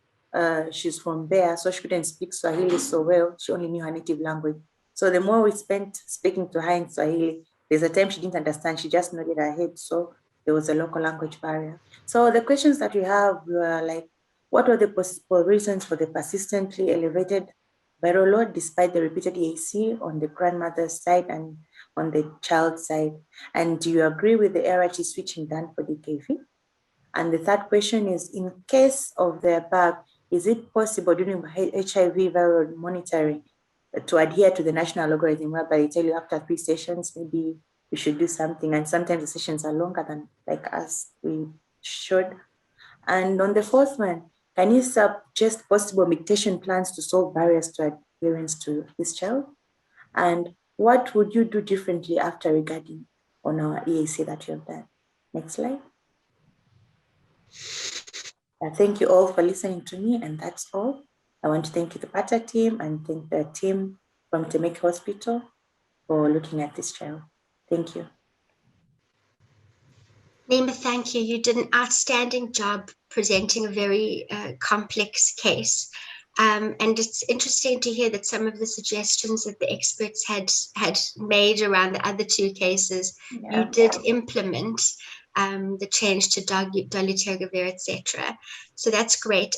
she's from there, so she couldn't speak Swahili so well. She only knew her native language. So the more we spent speaking to her in Swahili, there's a time she didn't understand, she just nodded her head. So there was a local language barrier. So the questions that we have were like, what were the possible reasons for the persistently elevated viral load despite the repeated EAC on the grandmother's side and on the child's side? And do you agree with the ART switching done for DKV? And the third question is, in case of the above, is it possible during HIV viral monitoring to adhere to the national algorithm whereby they tell you after 3 sessions, maybe you should do something, and sometimes the sessions are longer than like us we should. And on the 4th one, can you suggest possible mitigation plans to solve barriers to adherence to this child? And what would you do differently after regarding on our EAC that you have done? Next slide. Thank you all for listening to me, and that's all. I want to thank you, the PATA team, and thank the team from Temeke Hospital for looking at this child. Thank you. Nima, thank you. You did an outstanding job presenting a very complex case. And it's interesting to hear that some of the suggestions that the experts had made around the other 2 cases, you did implement the change to dolutegravir, etc. So that's great.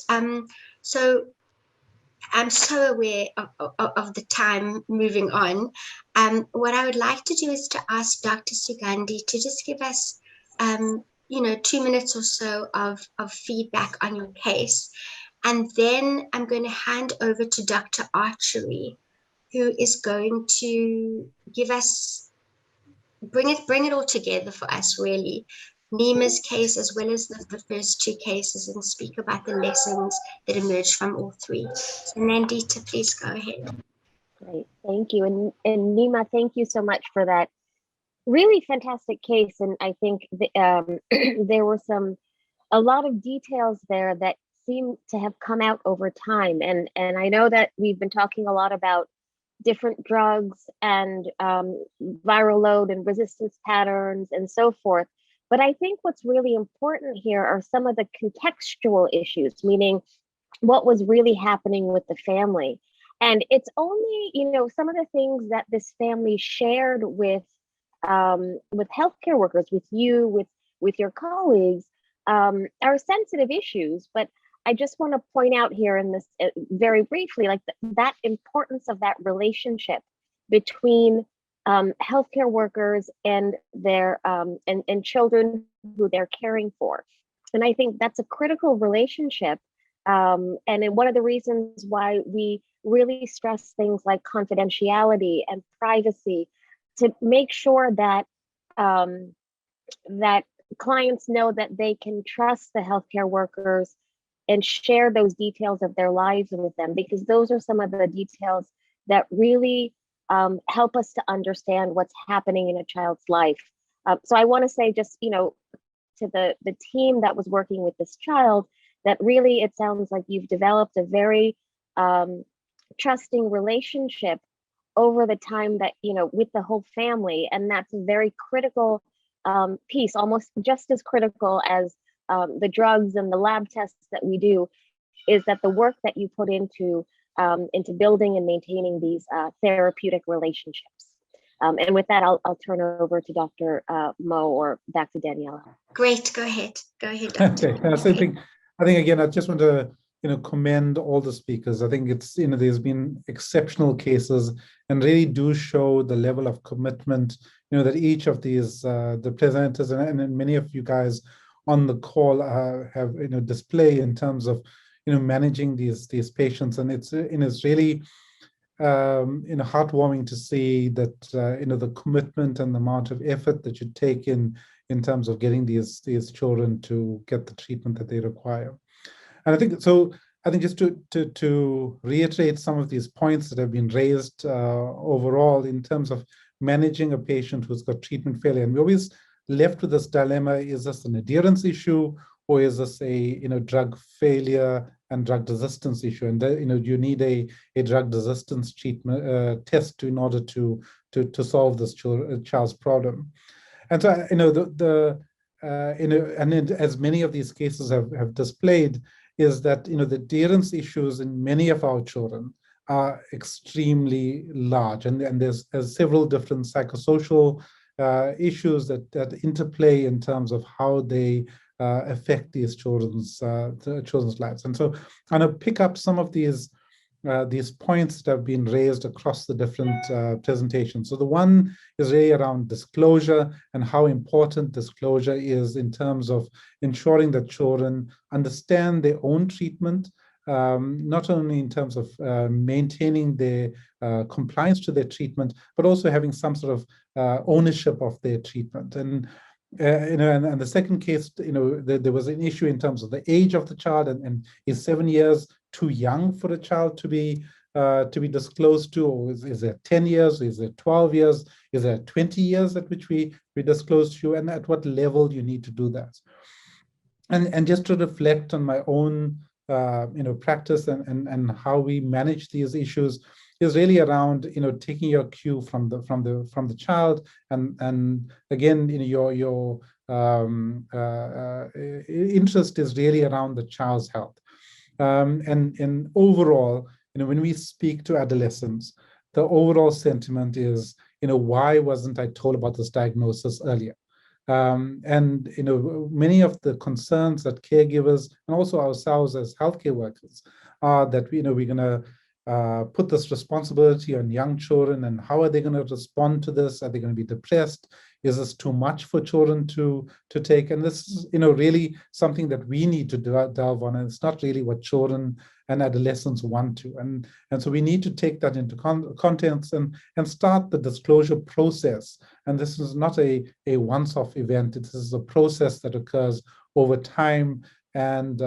So I'm so aware of the time moving on. What I would like to do is to ask Dr. Sugandi to just give us 2 minutes or so of feedback on your case. And then I'm going to hand over to Dr. Archery, who is going to give us, bring it all together for us, really. Nima's case as well as the first 2 cases, and speak about the lessons that emerged from all 3. So Nandita, please go ahead. Great, thank you. And Nima, thank you so much for that really fantastic case. And I think there were a lot of details there that seem to have come out over time. And I know that we've been talking a lot about different drugs and viral load and resistance patterns and so forth. But I think what's really important here are some of the contextual issues, meaning what was really happening with the family. And it's only, some of the things that this family shared with healthcare workers, with you, with your colleagues, are sensitive issues. But I just want to point out here in this very briefly, like that importance of that relationship between healthcare workers and their and children who they're caring for. And I think that's a critical relationship. And one of the reasons why we really stress things like confidentiality and privacy, to make sure that that clients know that they can trust the healthcare workers and share those details of their lives with them, because those are some of the details that really help us to understand what's happening in a child's life. So I want to say just, to the team that was working with this child, that really it sounds like you've developed a very trusting relationship over the time that, with the whole family. And that's a very critical piece, almost just as critical as the drugs and the lab tests that we do, is that the work that you put into building and maintaining these therapeutic relationships. And with that, I'll turn it over to Dr. Mo or back to Daniela. Great, go ahead. Go ahead, Dr. Okay, so I think again, I just want to commend all the speakers. I think it's there's been exceptional cases and really do show the level of commitment that each of these the presenters and many of you guys on the call have display in terms of managing these patients. And it's really heartwarming to see that the commitment and the amount of effort that you take in terms of getting these children to get the treatment that they require. And I think just to reiterate some of these points that have been raised overall in terms of managing a patient who's got treatment failure, and we're always left with this dilemma: is this an adherence issue, or is this a drug failure and drug resistance issue? And you need a drug resistance treatment test in order to solve this child's problem. And so and as many of these cases have displayed, is that the adherence issues in many of our children are extremely large, and there's several different psychosocial issues that interplay in terms of how they affect these children's lives. And so I'm going to pick up some of these points that have been raised across the different presentations. So the one is really around disclosure and how important disclosure is in terms of ensuring that children understand their own treatment not only in terms of maintaining their compliance to their treatment, but also having some sort of ownership of their treatment. And and the second case, there was an issue in terms of the age of the child, and is 7 years too young for a child to be disclosed to, or is it 10 years, is it 12 years, is it 20 years at which we disclose to you, and at what level you need to do that. And just to reflect on my own practice and how we manage these issues is really around taking your cue from the child, and again your interest is really around the child's health, and overall when we speak to adolescents, the overall sentiment is why wasn't I told about this diagnosis earlier? And many of the concerns that caregivers and also ourselves as healthcare workers are that we're going to put this responsibility on young children, and how are they going to respond to this? Are they going to be depressed? Is this too much for children to take? And this is really something that we need to delve on, and it's not really what children and adolescents want to. And so we need to take that into context and start the disclosure process. And this is not a once-off event. This is a process that occurs over time. And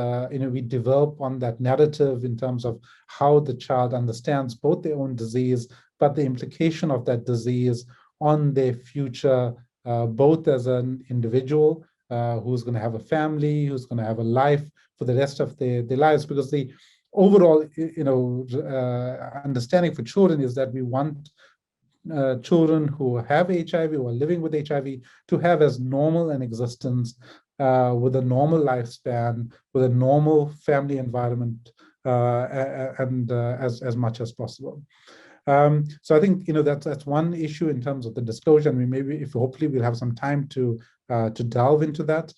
we develop on that narrative in terms of how the child understands both their own disease, but the implication of that disease on their future, both as an individual who's going to have a family, who's going to have a life for the rest of their lives. Because the overall, understanding for children is that we want children who have HIV, who are living with HIV, to have as normal an existence with a normal lifespan, with a normal family environment, and as much as possible. So I think that's one issue in terms of the disclosure, and hopefully we'll have some time to delve into that.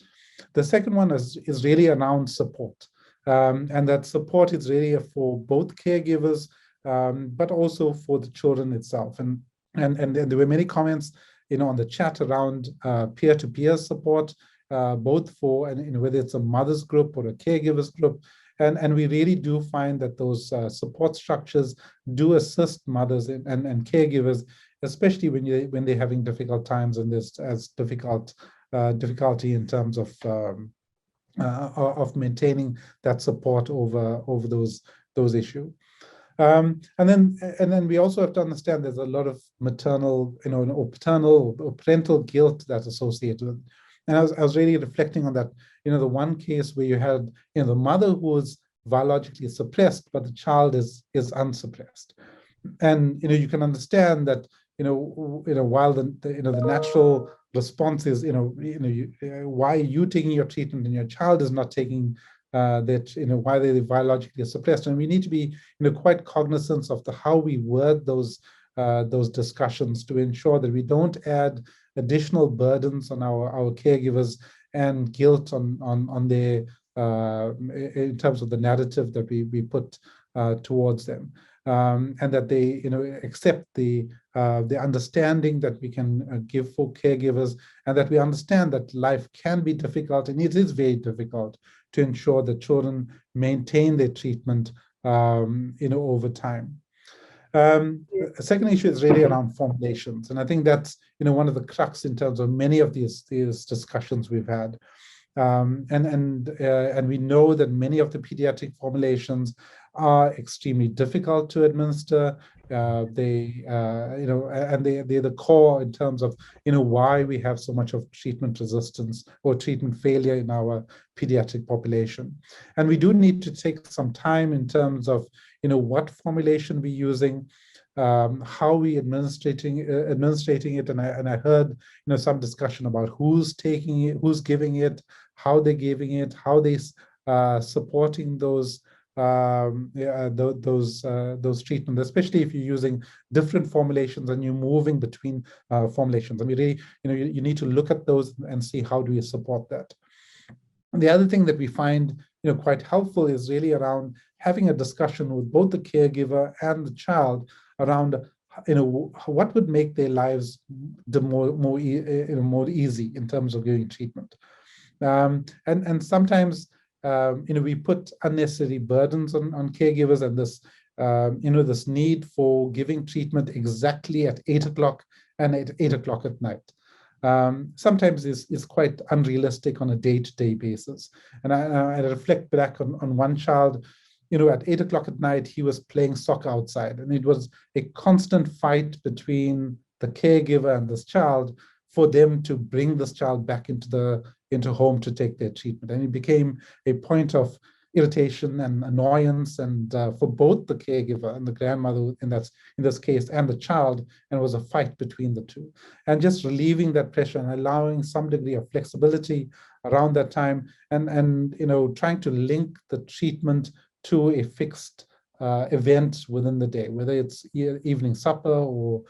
The second one is really around support, and that support is really for both caregivers, but also for the children itself. And there were many comments, on the chat around peer-to-peer support, both for whether it's a mother's group or a caregivers group. And we really do find that those support structures do assist mothers and caregivers, especially when they're having difficult times and there's difficulty in terms of maintaining that support over those issues. And then we also have to understand there's a lot of maternal, or paternal or parental guilt that's associated with it. And I was really reflecting on that. The one case where you had, the mother who was biologically suppressed, but the child is unsuppressed. And you can understand that while the natural response is why are you taking your treatment and your child is not taking that, why they're biologically suppressed. And we need to be quite cognizant of how we word those discussions to ensure that we don't add additional burdens on our caregivers and guilt on their in terms of the narrative that we put towards them, and that they accept the understanding that we can give for caregivers, and that we understand that life can be difficult, and it is very difficult to ensure that children maintain their treatment over time. A second issue is really around formulations, and I think that's one of the crux in terms of many of these discussions we've had, and we know that many of the pediatric formulations are extremely difficult to administer. And they're the core in terms of why we have so much of treatment resistance or treatment failure in our pediatric population. And we do need to take some time in terms of what formulation we're using, how we administrating it, and I heard some discussion about who's taking it, who's giving it, how they're giving it, how they supporting those treatments, especially if you're using different formulations and you're moving between formulations. I mean, really, you need to look at those and see how do we support that. And the other thing that we find quite helpful is really around having a discussion with both the caregiver and the child around what would make their lives more easy in terms of giving treatment. And sometimes we put unnecessary burdens on caregivers, and this, this need for giving treatment exactly at 8 o'clock and at 8 o'clock at night. Sometimes is quite unrealistic on a day-to-day basis. And I reflect back on one child, at 8 o'clock at night, he was playing soccer outside, and it was a constant fight between the caregiver and this child for them to bring this child back into home to take their treatment. And it became a point of irritation and annoyance, and for both the caregiver and the grandmother in this case and the child, and it was a fight between the two. And just relieving that pressure and allowing some degree of flexibility around that time, and trying to link the treatment to a fixed event within the day, whether it's evening supper or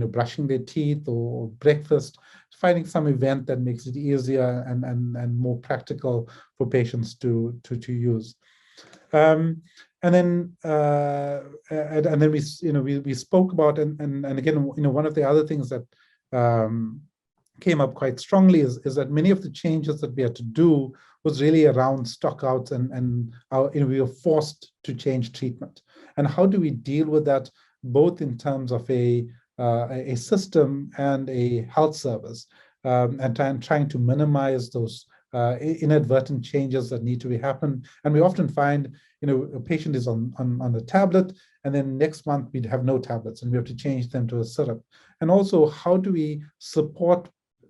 brushing their teeth or breakfast, finding some event that makes it easier and more practical for patients to use. And then we spoke about, and again, one of the other things that came up quite strongly is that many of the changes that we had to do was really around stockouts, and we were forced to change treatment. And how do we deal with that, both in terms of a system and a health service, and trying to minimize those inadvertent changes that need to happen. And we often find, a patient is on a tablet, and then next month we'd have no tablets, and we have to change them to a syrup. And also, how do we support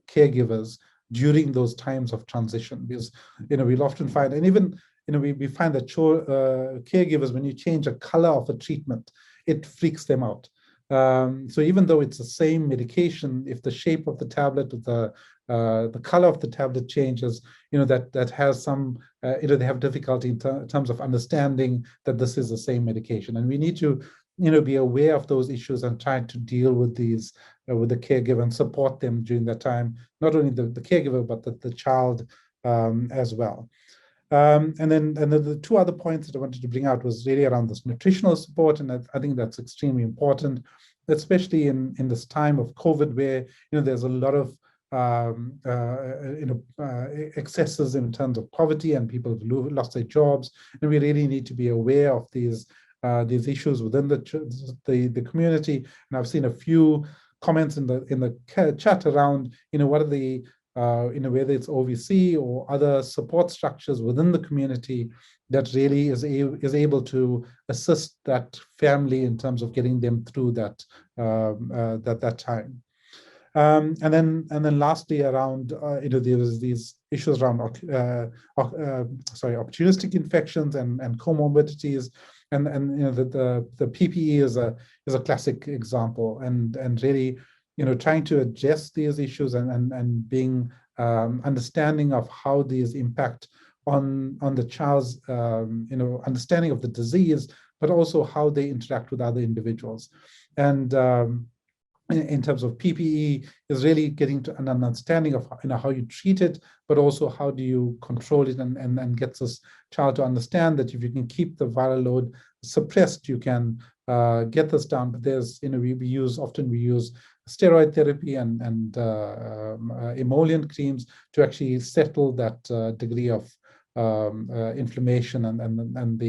caregivers during those times of transition? Because we'll often find, and even we find that caregivers, when you change a color of a treatment, it freaks them out. So even though it's the same medication, if the shape of the tablet, the color of the tablet changes, that has some, they have difficulty in terms of understanding that this is the same medication. And we need to, be aware of those issues and try to deal with these with the caregiver and support them during that time, not only the caregiver, but the child as well. And then the two other points that I wanted to bring out was really around this nutritional support, and I think that's extremely important, especially in this time of COVID, where there's a lot of excesses in terms of poverty, and people have lost their jobs, and we really need to be aware of these issues within the community. And I've seen a few comments in the chat around what are the whether it's OVC or other support structures within the community that really is able to assist that family in terms of getting them through that time. And then lastly, around there was these issues around opportunistic infections and comorbidities, and the PPE is a classic example, and really trying to address these issues and being understanding of how these impact on the child's understanding of the disease, but also how they interact with other individuals. And in terms of PPE is really getting to an understanding of how you treat it, but also how do you control it and get this child to understand that if you can keep the viral load suppressed, you can get this down. But there's we use steroid therapy and emollient creams to actually settle that degree of inflammation and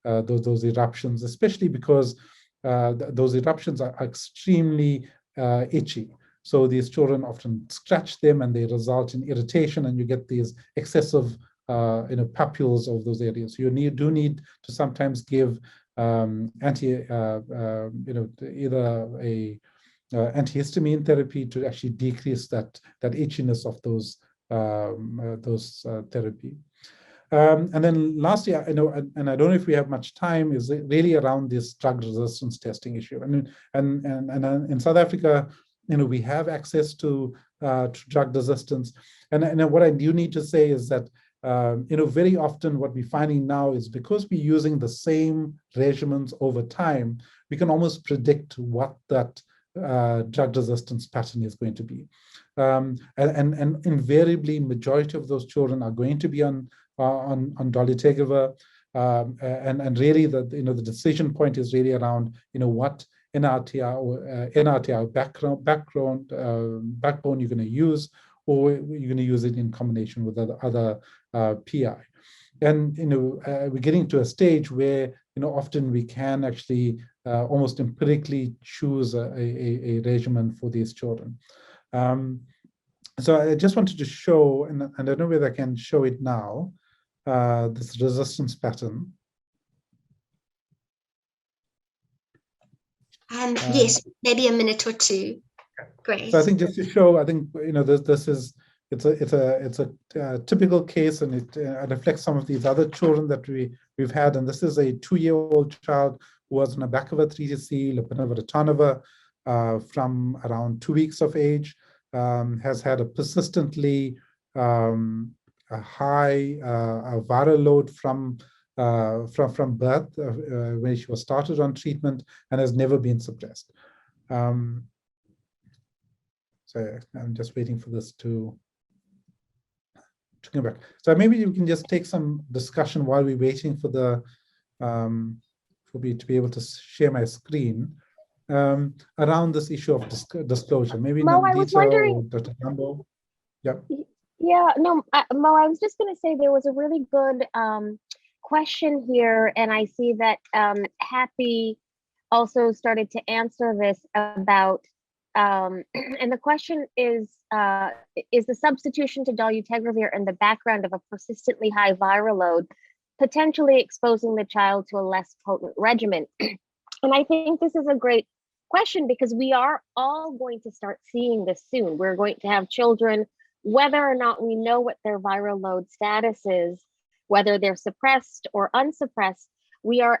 those eruptions, especially because those eruptions are extremely itchy. So these children often scratch them, and they result in irritation, and you get these excessive papules of those areas. So you do need to sometimes give either a antihistamine therapy to actually decrease that itchiness of those therapy. And then lastly, and I don't know if we have much time, is really around this drug resistance testing issue. And in South Africa, we have access to drug resistance. And what I do need to say is that very often what we're finding now is because we're using the same regimens over time, we can almost predict what that drug resistance pattern is going to be. And invariably, majority of those children are going to be on dolutegravir, and really the decision point is really around what NRTI or NRTI backbone you're going to use, or you're going to use it in combination with other PI. And we're getting to a stage where often we can actually almost empirically choose a regimen for these children. So I just wanted to show, and I don't know whether I can show it now, this resistance pattern. Yes, maybe a minute or two. Great. So I think just to show, I think this is it's a typical case, and it reflects some of these other children that we've had. And this is a 2-year-old child who was on a Bacava 3TC, lopinavir ritonavir, from around 2 weeks of age, has had a persistently a high viral load from birth when she was started on treatment, and has never been suppressed. So I'm just waiting for this to come back. So maybe you can just take some discussion while we're waiting for the for me to be able to share my screen around this issue of disclosure. Maybe Mo, I was wondering, or Dr. Gambo. Yeah. Yeah, no, Mo, I was just going to say there was a really good question here, and I see that Happy also started to answer this about, and the question is the substitution to dolutegravir in the background of a persistently high viral load potentially exposing the child to a less potent regimen? And I think this is a great question because we are all going to start seeing this soon. We're going to have children, whether or not we know what their viral load status is, whether they're suppressed or unsuppressed, we're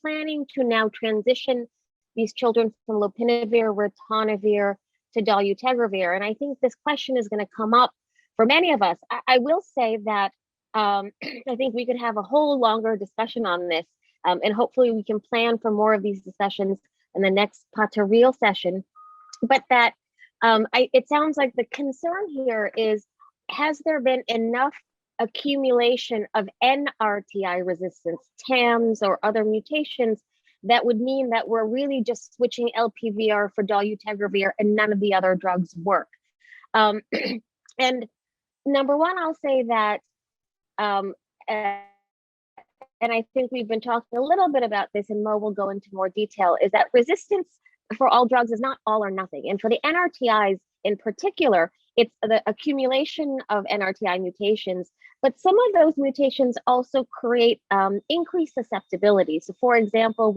planning to now transition these children from lopinavir, ritonavir to dolutegravir. And I think this question is going to come up for many of us. I will say that I think we could have a whole longer discussion on this, and hopefully we can plan for more of these discussions in the next Pata Real session. But that it sounds like the concern here is, has there been enough accumulation of NRTI resistance, TAMs, or other mutations that would mean that we're really just switching LPVR for dolutegravir and none of the other drugs work? And number one, I'll say that, and I think we've been talking a little bit about this, and Mo will go into more detail, is that resistance for all drugs is not all or nothing. And for the NRTIs in particular, it's the accumulation of NRTI mutations, but some of those mutations also create increased susceptibility. So for example,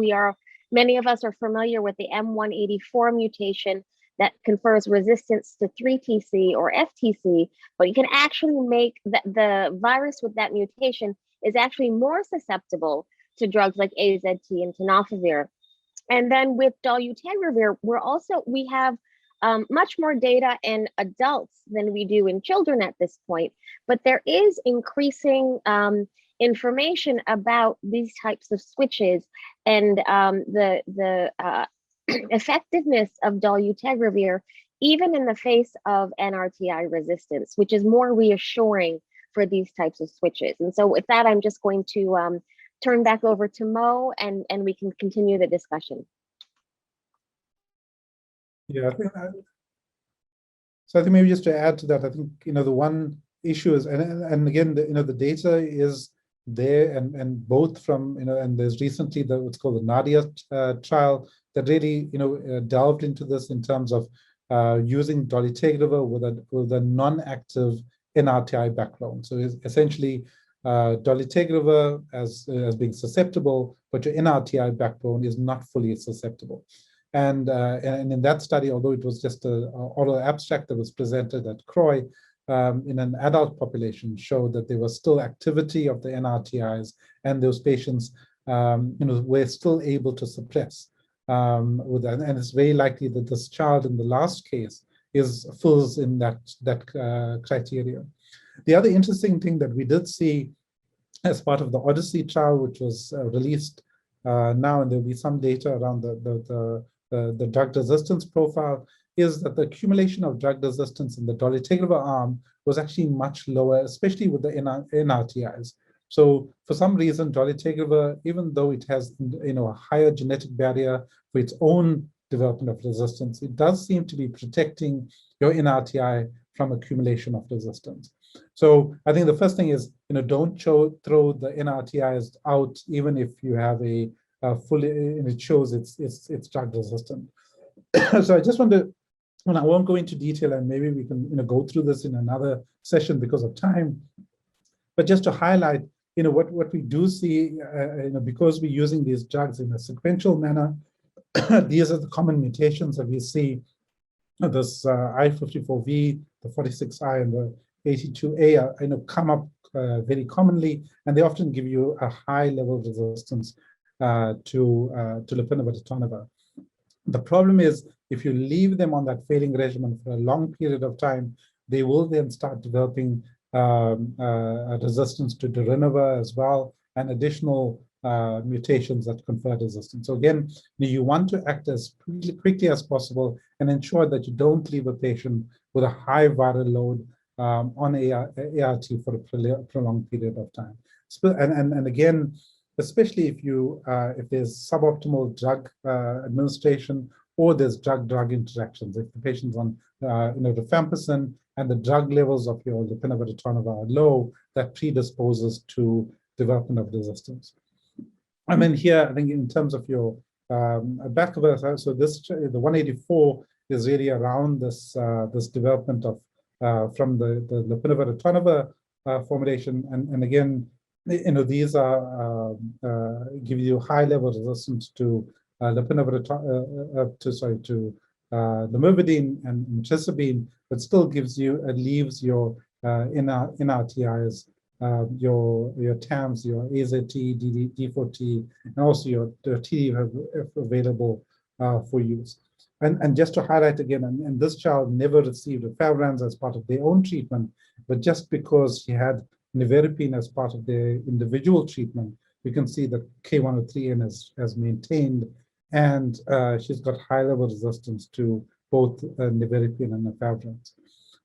many of us are familiar with the M184 mutation that confers resistance to 3TC or FTC, but you can actually make the virus with that mutation is actually more susceptible to drugs like AZT and tenofovir. And then with dolutegravir, we have much more data in adults than we do in children at this point, but there is increasing information about these types of switches and the effectiveness of dolutegravir, even in the face of NRTI resistance, which is more reassuring for these types of switches. And so with that, I'm just going to turn back over to Mo, and we can continue the discussion. Yeah, so I think maybe just to add to that, I think the one issue is, and again, the data is there, and both from and there's recently what's called the Nadia trial that really delved into this in terms of using dolutegravir with a non-active NRTI background. So it's essentially dolutegravir as being susceptible, but your NRTI backbone is not fully susceptible. And in that study, although it was just an oral abstract that was presented at CROI, in an adult population, showed that there was still activity of the NRTIs, and those patients were still able to suppress with that. And it's very likely that this child in the last case fills in that criteria. The other interesting thing that we did see as part of the Odyssey trial, which was released now, and there'll be some data around the drug resistance profile, is that the accumulation of drug resistance in the dolutegravir arm was actually much lower, especially with the NRTIs. So for some reason, dolutegravir, even though it has a higher genetic barrier for its own development of resistance, it does seem to be protecting your NRTI from accumulation of resistance. So I think the first thing is, don't throw the NRTIs out, even if you have a fully, and it shows it's drug resistant. So I just want to, and I won't go into detail, and maybe we can go through this in another session because of time, but just to highlight what we do see, because we're using these drugs in a sequential manner. These are the common mutations that we see. This I54V, the 46I, and the 82A are, come up very commonly, and they often give you a high level of resistance to lopinavir. The problem is, if you leave them on that failing regimen for a long period of time, they will then start developing a resistance to darunavir as well, and additional mutations that confer resistance. So again, you want to act as quickly as possible and ensure that you don't leave a patient with a high viral load on ART for a prolonged period of time. And again, especially if there's suboptimal drug administration, or there's drug-drug interactions. If the patient's on rifampicin and the drug levels of your lopinavir are low, that predisposes to development of resistance. I mean, here, I think in terms of your back of us, so the 184 is really around this this development of from the lopinavir formulation, and again, these are give you high level resistance to lopinavir to lamivudine and methicillin, but still leaves your NRTIs, your TAMs, your AZT, D4T, and also your TD available for use. And just to highlight again, and this child never received efavirenz as part of their own treatment, but just because she had nevirapine as part of their individual treatment, you can see that K103N has maintained, and she's got high level resistance to both nevirapine and efavirenz.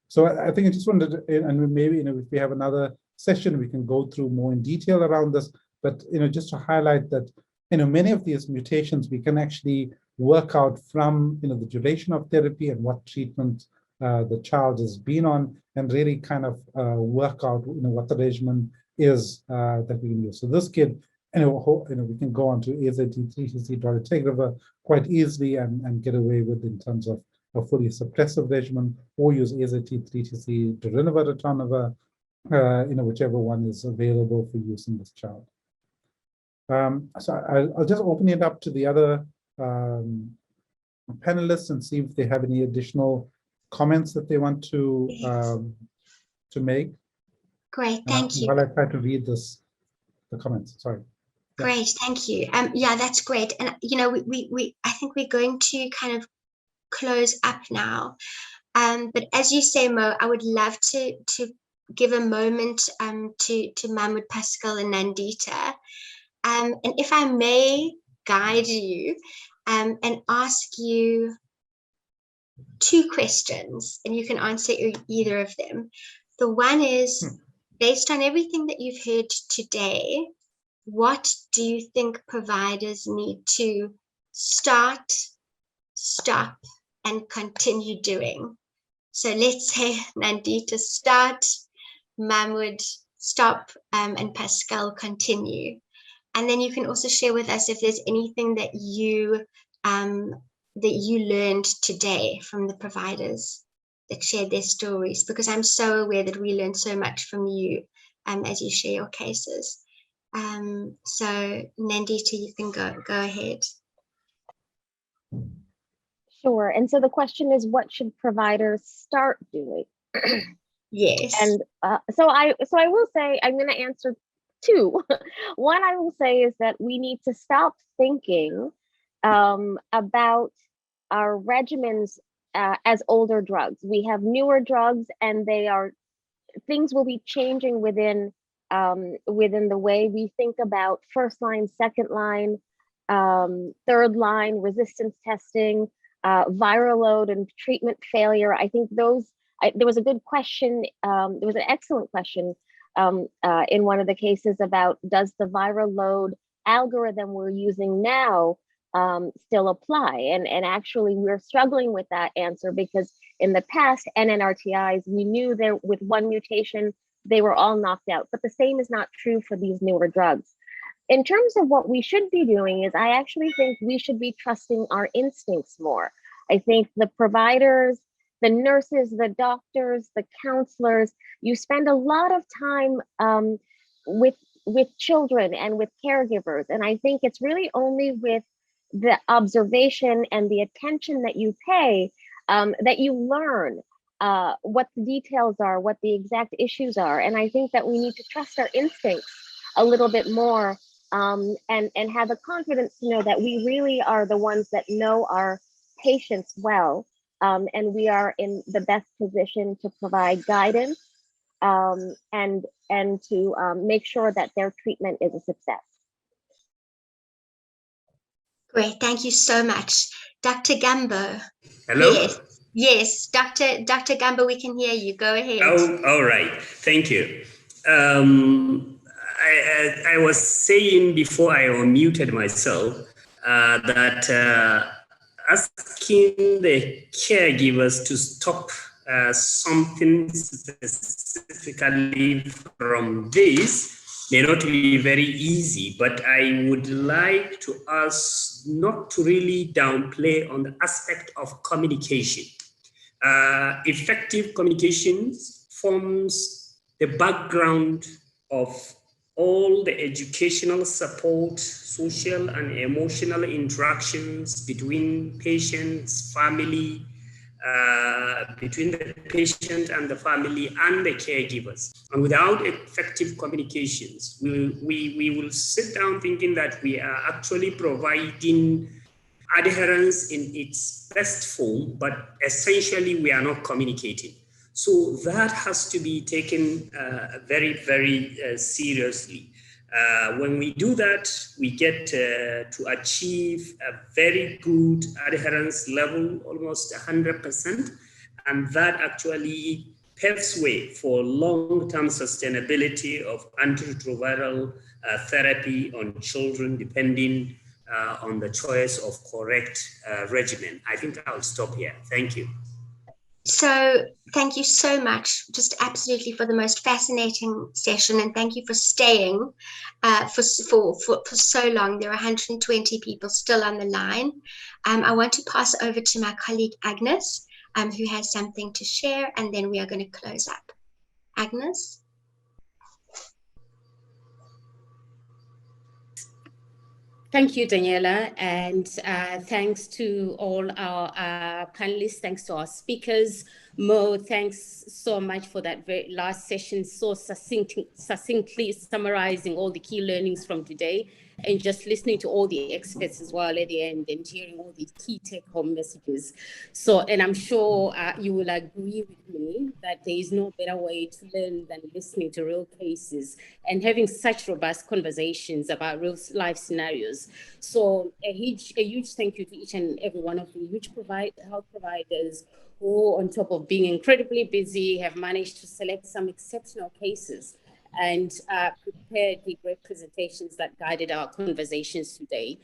So I think I just wanted to, and maybe if we have another session, we can go through more in detail around this. But just to highlight that many of these mutations we can actually work out from the duration of therapy and what treatment the child has been on, and really kind of work out what the regimen is that we can use. So this kid, we can go on to AZT3TC dolutegravir quite easily and get away with in terms of a fully suppressive regimen, or use AZT3TC darunavir ritonavir, whichever one is available for use in this child. So I'll just open it up to the other panelists and see if they have any additional comments that they want to make. Great, thank you. While I try to read the comments, sorry. Great, thank you. Yeah, that's great. And I think we're going to kind of close up now. But as you say, Mo, I would love to give a moment to Mahmoud, Pascal, and Nandita. And if I may guide you and ask you two questions, and you can answer either of them. The one is, based on everything that you've heard today, what do you think providers need to start, stop, and continue doing? So let's say Nandita start, Mahmoud stop, and Pascal continue. And then you can also share with us if there's anything that you learned today from the providers that shared their stories, because I'm so aware that we learn so much from you as you share your cases. So Nandita, you can go ahead. Sure. And so the question is, what should providers start doing? Yes. And so I will say, I'm going to answer two. One I will say is that we need to stop thinking about our regimens as older drugs. We have newer drugs, and things will be changing within the way we think about first line, second line, third line resistance testing, viral load and treatment failure. I think there was a good question. There was an excellent question in one of the cases about, does the viral load algorithm we're using now still apply? And actually, we're struggling with that answer because in the past, NNRTIs, we knew that with one mutation, they were all knocked out. But the same is not true for these newer drugs. In terms of what we should be doing is I actually think we should be trusting our instincts more. I think the providers, the nurses, the doctors, the counselors, you spend a lot of time with children and with caregivers. And I think it's really only with the observation and the attention that you pay that you learn what the details are, what the exact issues are. And I think that we need to trust our instincts a little bit more and have the confidence to know that we really are the ones that know our patients well. And we are in the best position to provide guidance and to make sure that their treatment is a success. Great, thank you so much. Dr. Gambo. Hello? Yes, Dr. Gambo, we can hear you. Go ahead. Oh, all right. Thank you. I was saying before I unmuted myself that asking the caregivers to stop something specifically from this may not be very easy, but I would like to ask not to really downplay on the aspect of communication. Effective communications forms the background of all the educational support, social and emotional interactions between patients, family, between the patient and the family and the caregivers. And without effective communications, we will sit down thinking that we are actually providing adherence in its best form, but essentially we are not communicating. So that has to be taken very, very seriously. When we do that, we get to achieve a very good adherence level, almost 100%. And that actually paves way for long-term sustainability of antiretroviral therapy on children, depending on the choice of correct regimen. I think I'll stop here. Thank you. So thank you so much, just absolutely for the most fascinating session, and thank you for staying for so long. There are 120 people still on the line. I want to pass over to my colleague Agnes, who has something to share, and then we are going to close up. Agnes? Thank you, Daniela, and thanks to all our panelists, thanks to our speakers. Mo, thanks so much for that very last session, so succinctly summarizing all the key learnings from today, and just listening to all the experts as well at the end and hearing all these key take-home messages. So, and I'm sure you will agree with me that there is no better way to learn than listening to real cases and having such robust conversations about real life scenarios. So a huge thank you to each and every one of you health providers who, on top of being incredibly busy, have managed to select some exceptional cases and prepared the great presentations that guided our conversations today.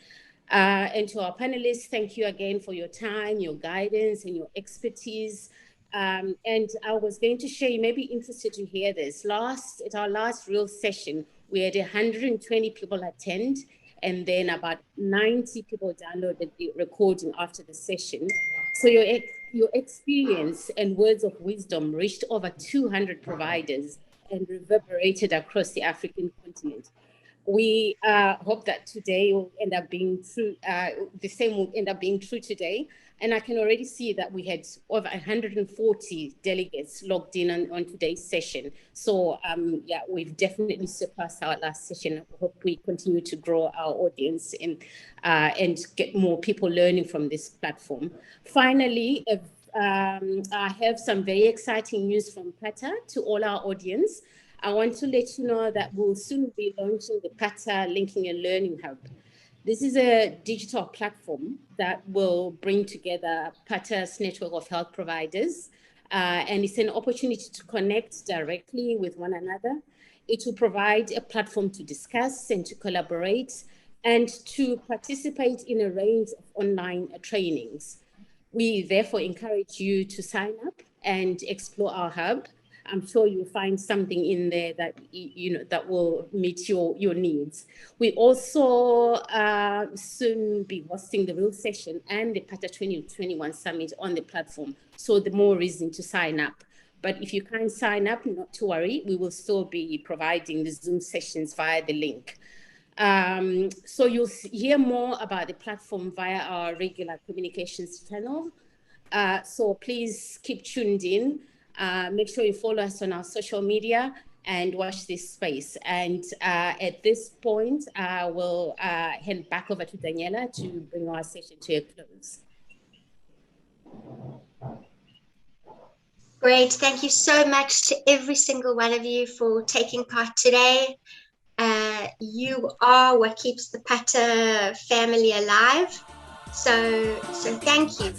And to our panelists, thank you again for your time, your guidance, and your expertise. And I was going to share, you may be interested to hear this. At our last real session, we had 120 people attend, and then about 90 people downloaded the recording after the session. So your experience and words of wisdom reached over 200 providers and reverberated across the African continent. We hope that today will end up being true, the same will end up being true today. And I can already see that we had over 140 delegates logged in on today's session. So yeah, we've definitely surpassed our last session. I hope we continue to grow our audience and get more people learning from this platform. Finally, I have some very exciting news from PATA to all our audience. I want to let you know that we'll soon be launching the PATA Linking and Learning Hub. This is a digital platform that will bring together PATA's network of health providers, and it's an opportunity to connect directly with one another. It will provide a platform to discuss and to collaborate and to participate in a range of online trainings. We therefore encourage you to sign up and explore our hub. I'm sure you'll find something in there that that will meet your needs. We also soon be hosting the Real Session and the PATA 2021 Summit on the platform. So the more reason to sign up. But if you can't sign up, not to worry, we will still be providing the Zoom sessions via the link. So you'll hear more about the platform via our regular communications channel. So please keep tuned in. Make sure you follow us on our social media and watch this space. And at this point, I will hand back over to Daniela to bring our session to a close. Great. Thank you so much to every single one of you for taking part today. You are what keeps the PATA family alive. So thank you.